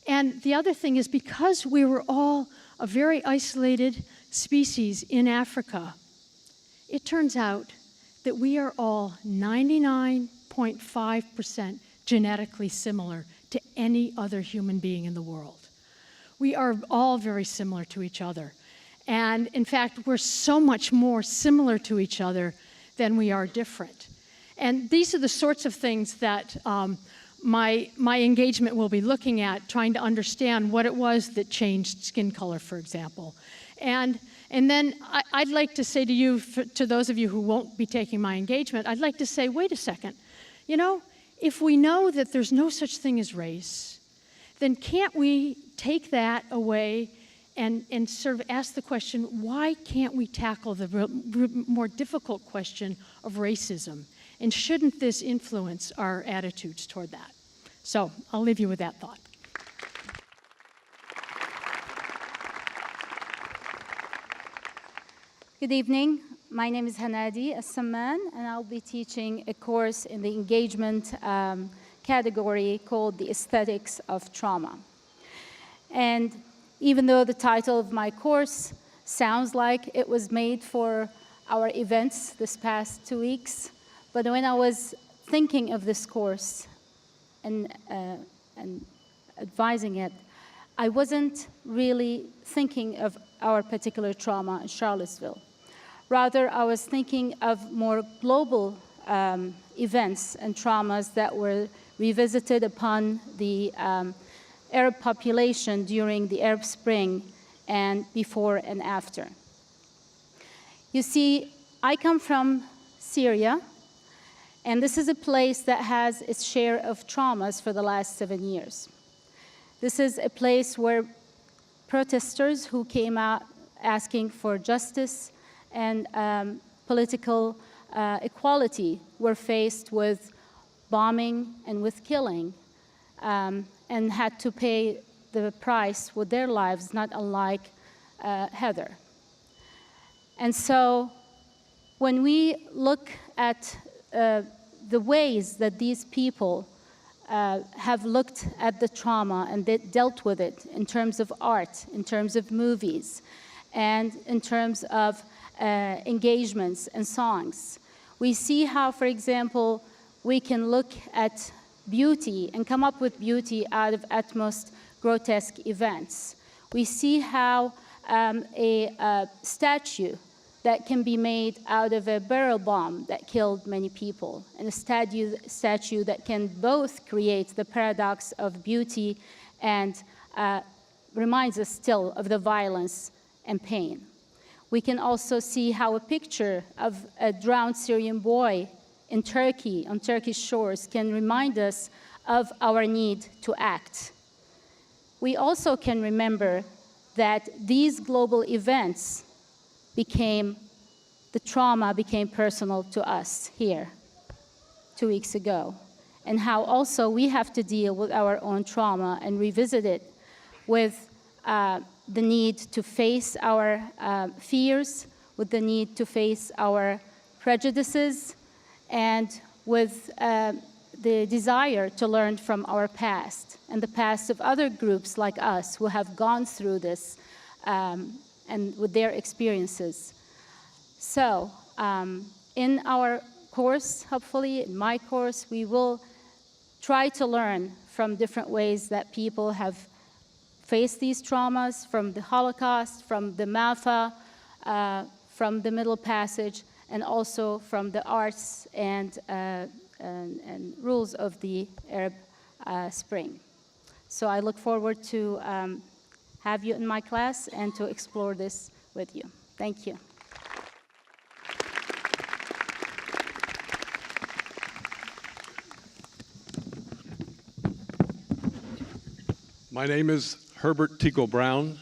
And the other thing is because we were all a very isolated species in Africa, it turns out that we are all 99.5% genetically similar to any other human being in the world. We are all very similar to each other. And in fact, we're so much more similar to each other than we are different. And these are the sorts of things that my engagement will be looking at, trying to understand what it was that changed skin color, for example. And then I'd like to say to you, to those of you who won't be taking my engagement, I'd like to say, wait a second. You know, if we know that there's no such thing as race, then can't we take that away and sort of ask the question, why can't we tackle the more difficult question of racism? And shouldn't this influence our attitudes toward that? So I'll leave you with that thought. Good evening. My name is Hanadi As-Samman, and I'll be teaching a course in the engagement category called The Aesthetics of Trauma. And even though the title of my course sounds like it was made for our events this past 2 weeks, but when I was thinking of this course and advising it, I wasn't really thinking of our particular trauma in Charlottesville. Rather, I was thinking of more global events and traumas that were revisited upon the Arab population during the Arab Spring and before and after. You see, I come from Syria, and this is a place that has its share of traumas for the last 7 years. This is a place where protesters who came out asking for justice and political equality were faced with bombing and with killing, and had to pay the price with their lives, not unlike Heather. And so when we look at the ways that these people have looked at the trauma and dealt with it in terms of art, in terms of movies, and in terms of engagements and songs, we see how, for example, we can look at beauty and come up with beauty out of at most grotesque events. We see how a statue that can be made out of a barrel bomb that killed many people, and a statue that can both create the paradox of beauty and reminds us still of the violence and pain. We can also see how a picture of a drowned Syrian boy in Turkey, on Turkish shores, can remind us of our need to act. We also can remember that these global events became the trauma became personal to us here 2 weeks ago, and how also we have to deal with our own trauma and revisit it with the need to face our fears, with the need to face our prejudices, and with the desire to learn from our past and the past of other groups like us who have gone through this and with their experiences. So in our course, hopefully in my course, we will try to learn from different ways that people have faced these traumas, from the Holocaust, from the MAFA, from the Middle Passage, and also from the arts and rules of the Arab Spring. So I look forward to have you in my class and to explore this with you. Thank you. My name is Herbert Tico Brown.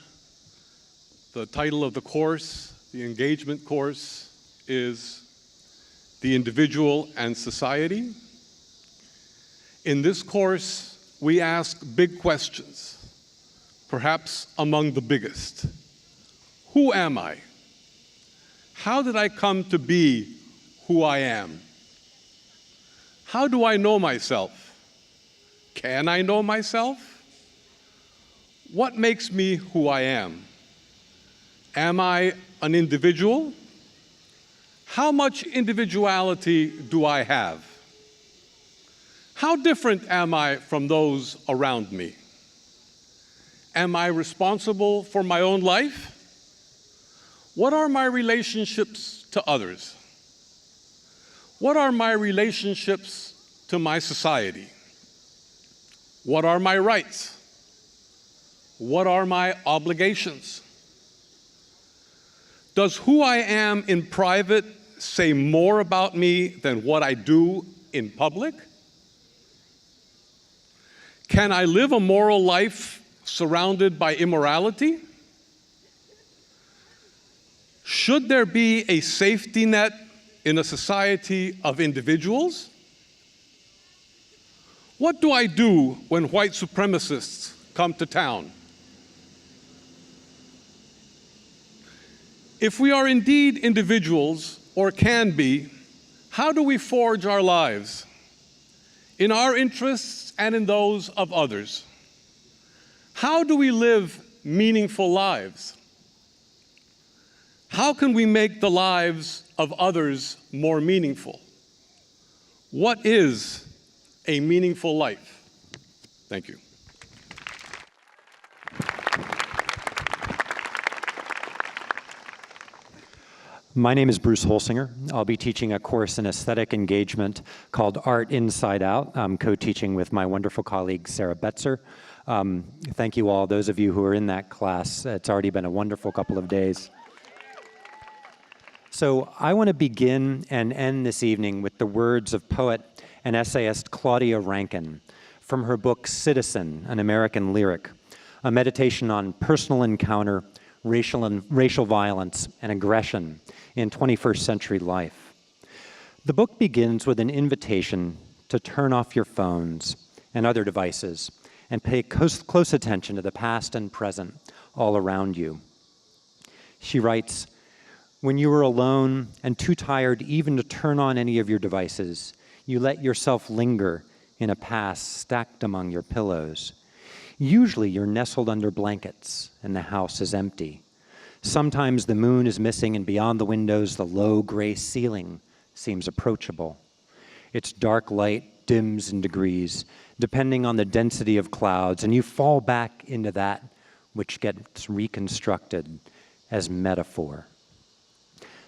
The title of the course, the engagement course, is The Individual and Society. In this course, we ask big questions, perhaps among the biggest. Who am I? How did I come to be who I am? How do I know myself? Can I know myself? What makes me who I am? Am I an individual? How much individuality do I have? How different am I from those around me? Am I responsible for my own life? What are my relationships to others? What are my relationships to my society? What are my rights? What are my obligations? Does who I am in private say more about me than what I do in public? Can I live a moral life surrounded by immorality? Should there be a safety net in a society of individuals? What do I do when white supremacists come to town? If we are indeed individuals, or can be, how do we forge our lives in our interests and in those of others? How do we live meaningful lives? How can we make the lives of others more meaningful? What is a meaningful life? Thank you. My name is Bruce Holsinger. I'll be teaching a course in aesthetic engagement called Art Inside Out. I'm co-teaching with my wonderful colleague, Sarah Betzer. Thank you all, those of you who are in that class. It's already been a wonderful couple of days. So I want to begin and end this evening with the words of poet and essayist Claudia Rankine from her book Citizen, an American Lyric, a meditation on personal encounter, racial violence, and aggression in 21st century life. The book begins with an invitation to turn off your phones and other devices and pay close attention to the past and present all around you. She writes, "When you are alone and too tired even to turn on any of your devices, you let yourself linger in a past stacked among your pillows. Usually you're nestled under blankets and the house is empty. Sometimes the moon is missing and beyond the windows the low gray ceiling seems approachable. Its dark light dims in degrees depending on the density of clouds, and you fall back into that which gets reconstructed as metaphor."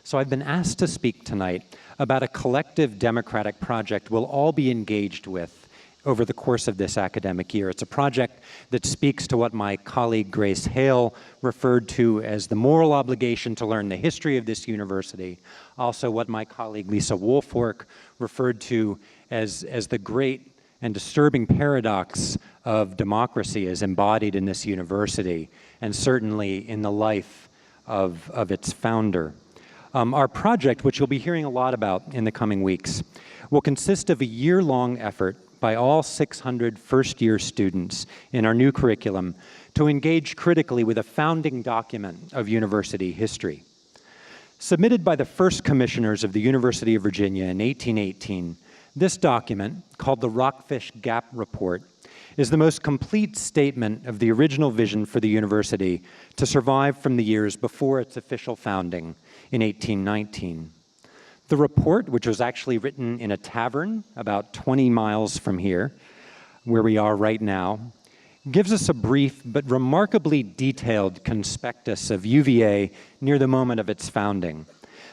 So I've been asked to speak tonight about a collective democratic project we'll all be engaged with over the course of this academic year. It's a project that speaks to what my colleague Grace Hale referred to as the moral obligation to learn the history of this university, also what my colleague Lisa Woolfork referred to as the great and disturbing paradox of democracy as embodied in this university, and certainly in the life of its founder. Our project, which you'll be hearing a lot about in the coming weeks, will consist of a year-long effort by all 600 first-year students in our new curriculum to engage critically with a founding document of university history. Submitted by the first commissioners of the University of Virginia in 1818, this document, called the Rockfish Gap Report, is the most complete statement of the original vision for the university to survive from the years before its official founding in 1819. The report, which was actually written in a tavern about 20 miles from here, where we are right now, gives us a brief but remarkably detailed conspectus of UVA near the moment of its founding.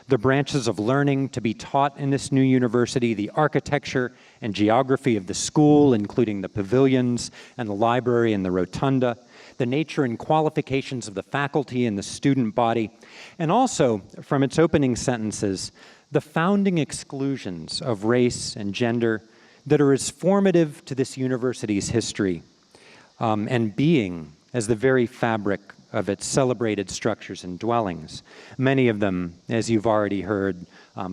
The branches of learning to be taught in this new university, the architecture and geography of the school, including the pavilions and the library and the rotunda, the nature and qualifications of the faculty and the student body, and also, from its opening sentences, the founding exclusions of race and gender that are as formative to this university's history and being as the very fabric of its celebrated structures and dwellings, many of them, as you've already heard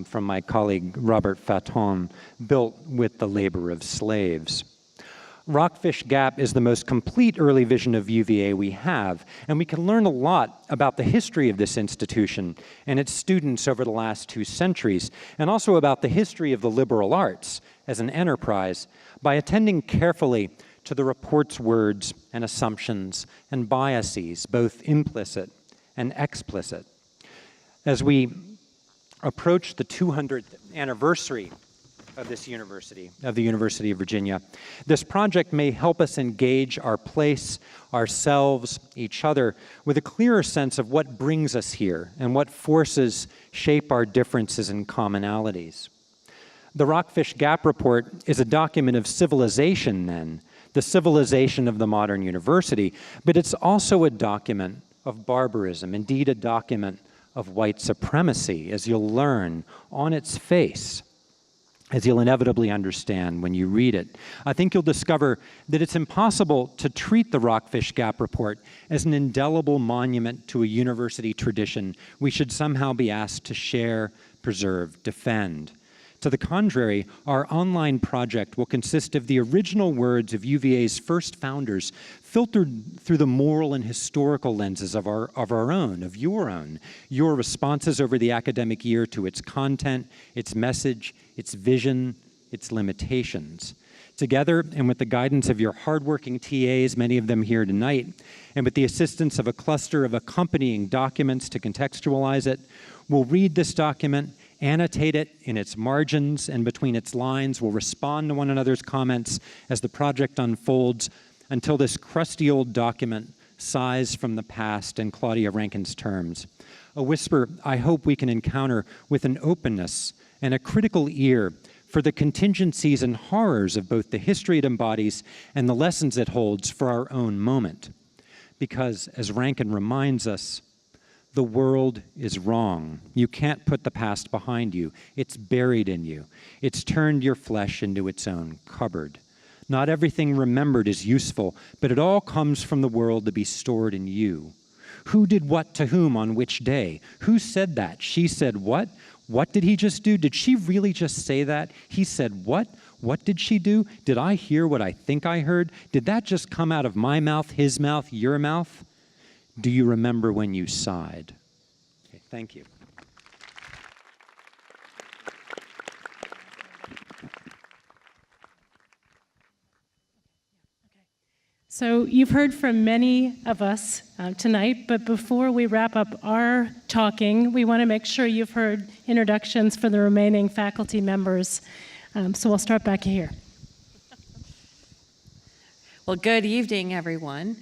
from my colleague Robert Faton, built with the labor of slaves. Rockfish Gap is the most complete early vision of UVA we have, and we can learn a lot about the history of this institution and its students over the last 2 centuries, and also about the history of the liberal arts as an enterprise by attending carefully to the report's words and assumptions and biases, both implicit and explicit. As we approach the 200th anniversary of this university, of the University of Virginia, this project may help us engage our place, ourselves, each other, with a clearer sense of what brings us here and what forces shape our differences and commonalities. The Rockfish Gap Report is a document of civilization then, the civilization of the modern university, but it's also a document of barbarism, indeed a document of white supremacy, as you'll learn on its face, as you'll inevitably understand when you read it. I think you'll discover that it's impossible to treat the Rockfish Gap Report as an indelible monument to a university tradition we should somehow be asked to share, preserve, defend. To the contrary, our online project will consist of the original words of UVA's first founders, filtered through the moral and historical lenses of our own, of your responses over the academic year to its content, its message, its vision, its limitations. Together, and with the guidance of your hardworking TAs, many of them here tonight, and with the assistance of a cluster of accompanying documents to contextualize it, we'll read this document, annotate it in its margins and between its lines. We'll respond to one another's comments as the project unfolds until this crusty old document sighs from the past in Claudia Rankine's terms. A whisper I hope we can encounter with an openness and a critical ear for the contingencies and horrors of both the history it embodies and the lessons it holds for our own moment. Because, as Rankine reminds us, the world is wrong. You can't put the past behind you. It's buried in you. It's turned your flesh into its own cupboard. Not everything remembered is useful, but it all comes from the world to be stored in you. Who did what to whom on which day? Who said that? She said what? What did he just do? Did she really just say that? He said what? What did she do? Did I hear what I think I heard? Did that just come out of my mouth, his mouth, your mouth? Do you remember when you sighed? Okay, thank you. So you've heard from many of us tonight, but before we wrap up our talking, we want to make sure you've heard introductions for the remaining faculty members. So we'll start back here. Well, good evening, everyone.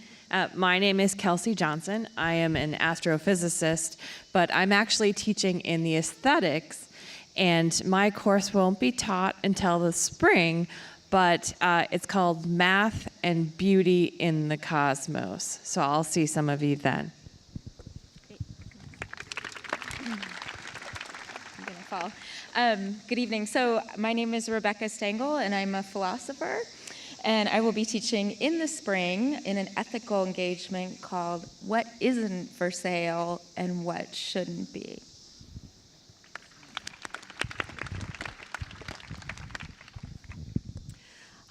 My name is Kelsey Johnson. I am an astrophysicist, but I'm actually teaching in the aesthetics, and my course won't be taught until the spring, but it's called Math and Beauty in the Cosmos. So I'll see some of you then. I'm gonna fall. Good evening. So my name is Rebecca Stengel, and I'm a philosopher. And I will be teaching in the spring in an ethical engagement called What Isn't for Sale and What Shouldn't Be.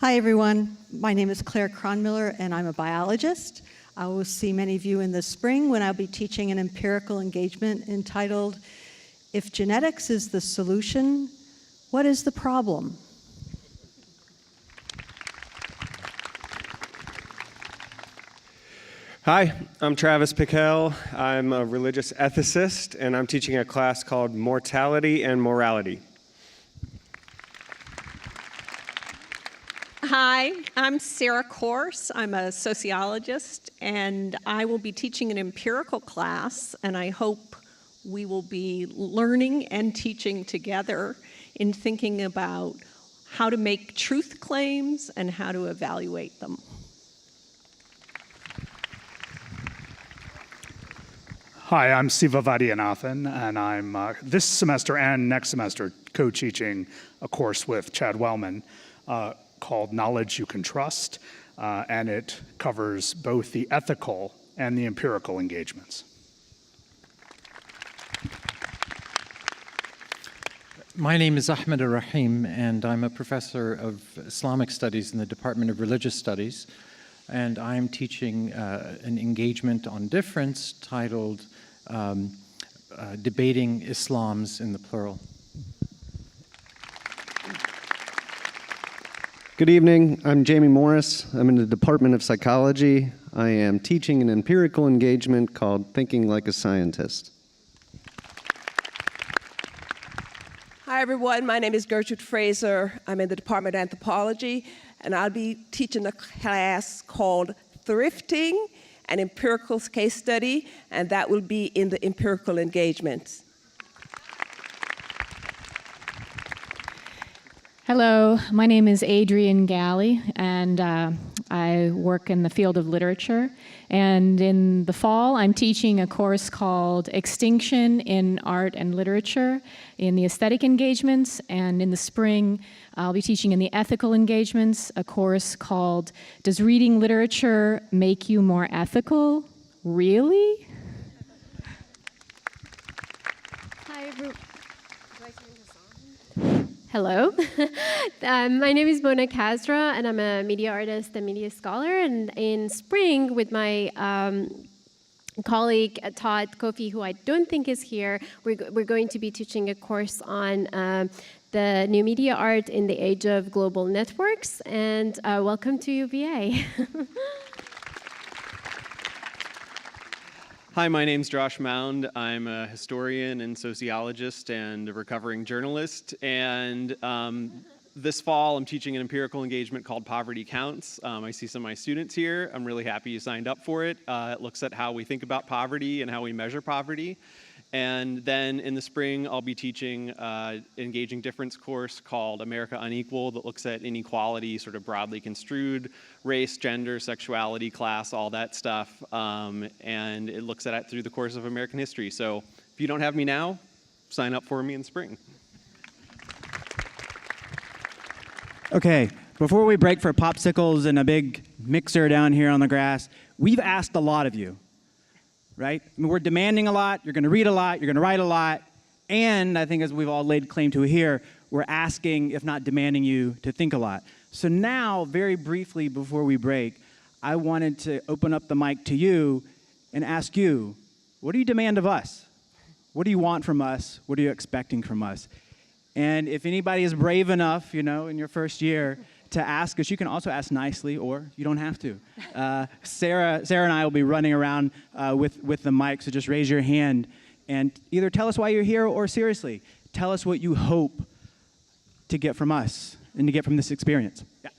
Hi, everyone. My name is Claire Cronmiller, and I'm a biologist. I will see many of you in the spring when I'll be teaching an empirical engagement entitled, If Genetics is the Solution, What is the Problem? Hi, I'm Travis Pickell. I'm a religious ethicist, and I'm teaching a class called Mortality and Morality. Hi, I'm Sarah Korse. I'm a sociologist, and I will be teaching an empirical class, and I hope we will be learning and teaching together in thinking about how to make truth claims and how to evaluate them. Hi, I'm Siva Vaidyanathan, and I'm this semester and next semester co-teaching a course with Chad Wellman called Knowledge You Can Trust, and it covers both the ethical and the empirical engagements. My name is Ahmed Ar-Rahim, and I'm a professor of Islamic Studies in the Department of Religious Studies, and I'm teaching an engagement on difference titled Debating Islams in the Plural. Good evening. I'm Jamie Morris. I'm in the Department of Psychology. I am teaching an empirical engagement called Thinking Like a Scientist. Hi, everyone. My name is Gertrude Fraser. I'm in the Department of Anthropology, and I'll be teaching a class called Thrifting, an empirical case study, and that will be in the empirical engagements. Hello, my name is Adrienne Galley, and I work in the field of literature. And in the fall, I'm teaching a course called Extinction in Art and Literature in the aesthetic engagements. And in the spring, I'll be teaching in the ethical engagements a course called Does Reading Literature Make You More Ethical? Really? Hi, everyone. Hello. My name is Mona Kasra, and I'm a media artist and media scholar. And in spring, with my colleague Todd Kofi, who I don't think is here, we're going to be teaching a course on the new media art in the age of global networks. And welcome to UVA. Hi, my name's Josh Mound. I'm a historian and sociologist and a recovering journalist. And this fall, I'm teaching an empirical engagement called Poverty Counts. I see some of my students here. I'm really happy you signed up for it. It looks at how we think about poverty and how we measure poverty. And then in the spring, I'll be teaching an engaging difference course called America Unequal that looks at inequality sort of broadly construed, race, gender, sexuality, class, all that stuff. And it looks at it through the course of American history. So if you don't have me now, sign up for me in spring. Okay, before we break for popsicles and a big mixer down here on the grass, we've asked a lot of you. Right? I mean, we're demanding a lot, you're going to read a lot, you're going to write a lot, and I think as we've all laid claim to here, we're asking, if not demanding you, to think a lot. So now, very briefly before we break, I wanted to open up the mic to you and ask you, what do you demand of us? What do you want from us? What are you expecting from us? And if anybody is brave enough, you know, in your first year, to ask us, you can also ask nicely, or you don't have to. Sarah and I will be running around with the mic, so just raise your hand and either tell us why you're here, or seriously, tell us what you hope to get from us and to get from this experience. Yeah.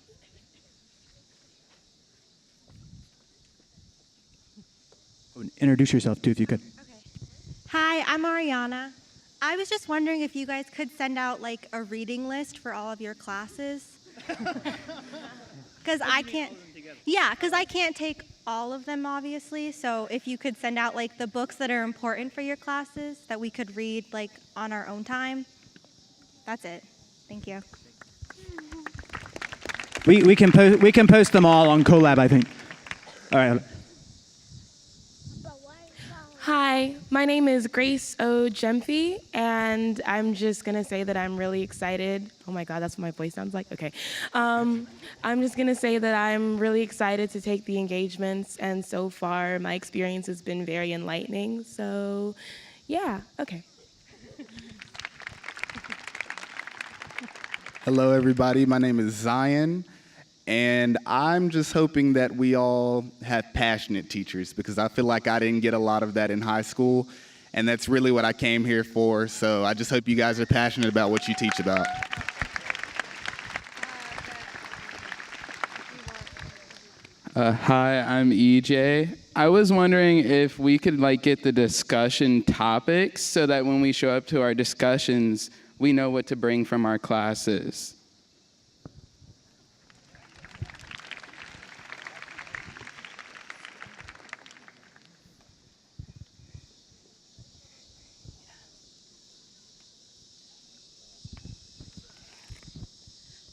Introduce yourself too, if you could. Hi, I'm Ariana. I was just wondering if you guys could send out like a reading list for all of your classes. Because I can't take all of them, obviously. So if you could send out like the books that are important for your classes that we could read like on our own time. That's it. Thank you. We can post them all on Colab, I think. All right. Hi, my name is Grace O. Jemphy, and I'm just going to say that I'm really excited. Oh my God, that's what my voice sounds like? Okay. I'm just going to say that I'm really excited to take the engagements, and so far my experience has been very enlightening. So, yeah, okay. Hello, everybody. My name is Zion, and I'm just hoping that we all have passionate teachers because I feel like I didn't get a lot of that in high school, and that's really what I came here for. So I just hope you guys are passionate about what you teach about. Hi, I'm EJ. I was wondering if we could get the discussion topics so that when we show up to our discussions, we know what to bring from our classes.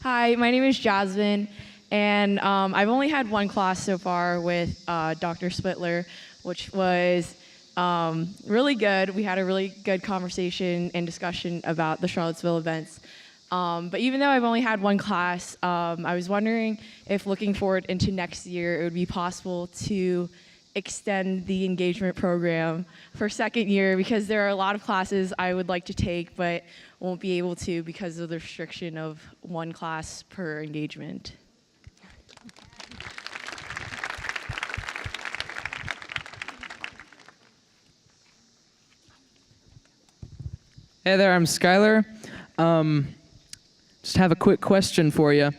Hi, my name is Jasmine, and I've only had one class so far with Dr. Spitler, which was really good. We had a really good conversation and discussion about the Charlottesville events. But even though I've only had one class, I was wondering if looking forward into next year, it would be possible to extend the engagement program for second year, because there are a lot of classes I would like to take but won't be able to because of the restriction of one class per engagement. Hey there, I'm Skylar. Just have a quick question for you.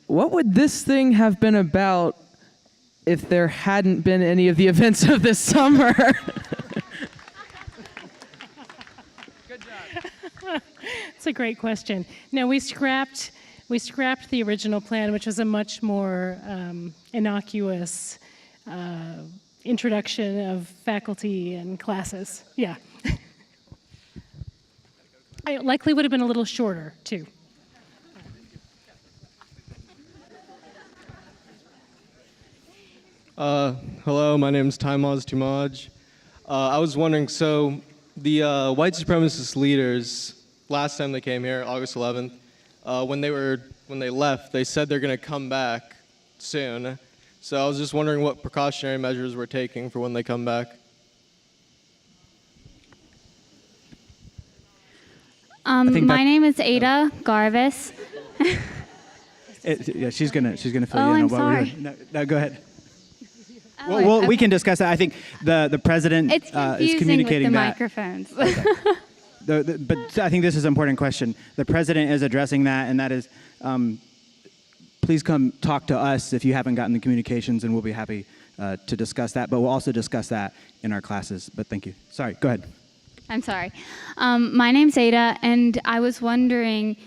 What would this thing have been about if there hadn't been any of the events of this summer? It's a great question. No, we scrapped the original plan, which was a much more innocuous introduction of faculty and classes. Yeah. It likely would have been a little shorter, too. Hello, my name is Taimaz Tumaj. I was wondering, so the white supremacist leaders, last time they came here, August 11th, when they left, they said they're going to come back soon. So I was just wondering what precautionary measures we're taking for when they come back. My name is Ada Garvis. Yeah, she's gonna fill you in I'm on what sorry. we're doing. No, go ahead. Well, we can discuss that. I think the president It's is confusing communicating with the that. microphones. But I think this is an important question. The president is addressing that, and that is, please come talk to us if you haven't gotten the communications, and we'll be happy to discuss that. But we'll also discuss that in our classes. But thank you. Sorry, go ahead. I'm sorry. My name's Ada, and I was wondering,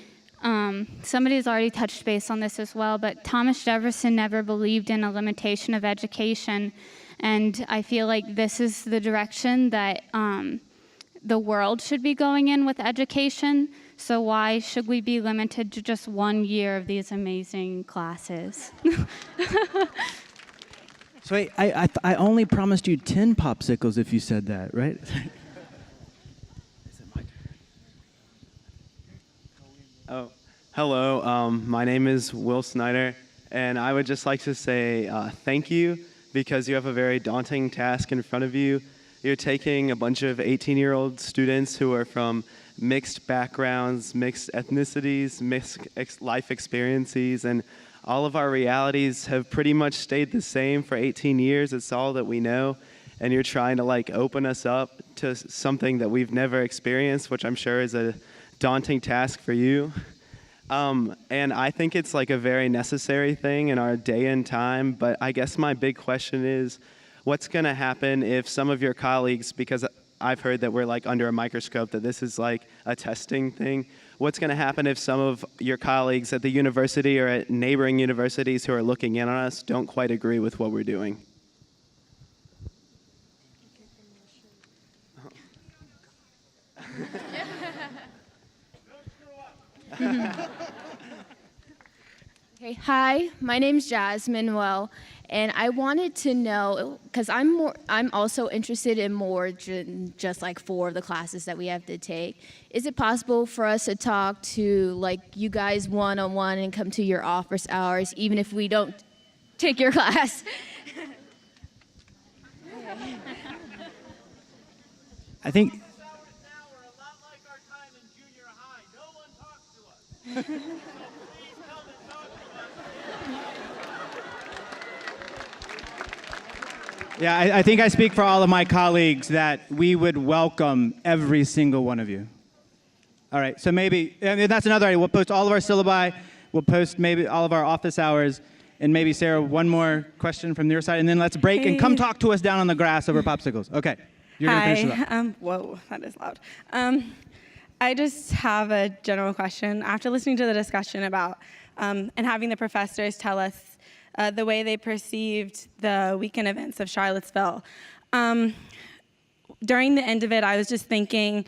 somebody has already touched base on this as well, but Thomas Jefferson never believed in a limitation of education, and I feel like this is the direction that the world should be going in with education, so why should we be limited to just 1 year of these amazing classes? So wait, I only promised you 10 popsicles if you said that, right? Oh, hello. My name is Will Snyder, and I would just like to say thank you because you have a very daunting task in front of you. You're taking a bunch of 18-year-old students who are from mixed backgrounds, mixed ethnicities, mixed life experiences, and all of our realities have pretty much stayed the same for 18 years. It's all that we know, and you're trying to open us up to something that we've never experienced, which I'm sure is a daunting task for you. And I think it's a very necessary thing in our day and time, but I guess my big question is, what's going to happen if some of your colleagues, because I've heard that we're under a microscope, that this is a testing thing. What's going to happen if some of your colleagues at the university or at neighboring universities who are looking in on us don't quite agree with what we're doing? Okay, hi, my name's Jasmine Well, And I wanted to know, because I'm also interested in more than just like 4 of the classes that we have to take. Is it possible for us to talk to like you guys one-on-one and come to your office hours, even if we don't take your class? I think. Yeah, I think I speak for all of my colleagues that we would welcome every single one of you. All right, so maybe, and that's another idea. We'll post all of our syllabi, we'll post maybe all of our office hours, and maybe, Sarah, one more question from your side, and then let's break and come talk to us down on the grass over popsicles. Okay, you're going to finish it up. Whoa, that is loud. I just have a general question. After listening to the discussion about and having the professors tell us the way they perceived the weekend events of Charlottesville, during the end of it, I was just thinking,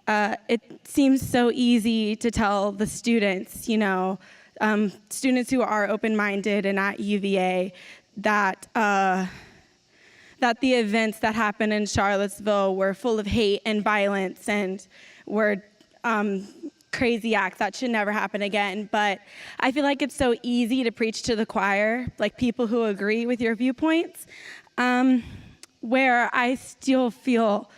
it seems so easy to tell the students, you know, students who are open-minded and at UVA, that that the events that happened in Charlottesville were full of hate and violence and were crazy acts that should never happen again. But I feel like it's so easy to preach to the choir, like people who agree with your viewpoints, where I still feel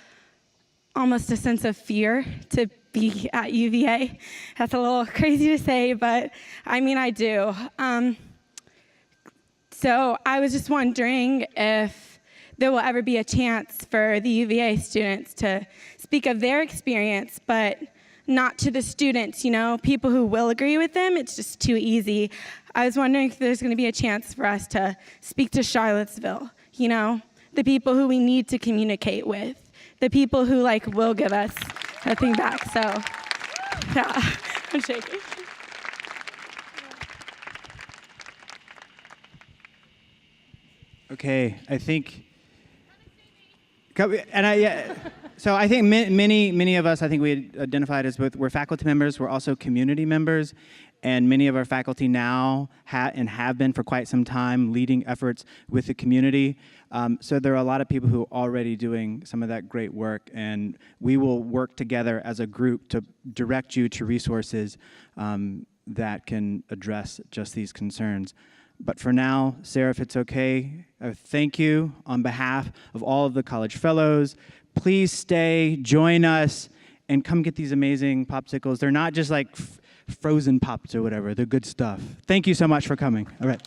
almost a sense of fear to be at UVA. That's a little crazy to say, but I mean, I do. So I was just wondering if there will ever be a chance for the UVA students to speak of their experience, but not to the students, you know, people who will agree with them. It's just too easy. I was wondering if there's going to be a chance for us to speak to Charlottesville, you know, the people who we need to communicate with, the people who like will give us a thing back. So, yeah, I'm shaking. Okay, I think, so I think many of us, I think we identified as both, we're faculty members, we're also community members, and many of our faculty now have been for quite some time leading efforts with the community. So there are a lot of people who are already doing some of that great work, and we will work together as a group to direct you to resources that can address just these concerns. But for now, Sarah, if it's okay, thank you on behalf of all of the college fellows. Please stay, join us, and come get these amazing popsicles. They're not just like frozen pops or whatever. They're good stuff. Thank you so much for coming. All right.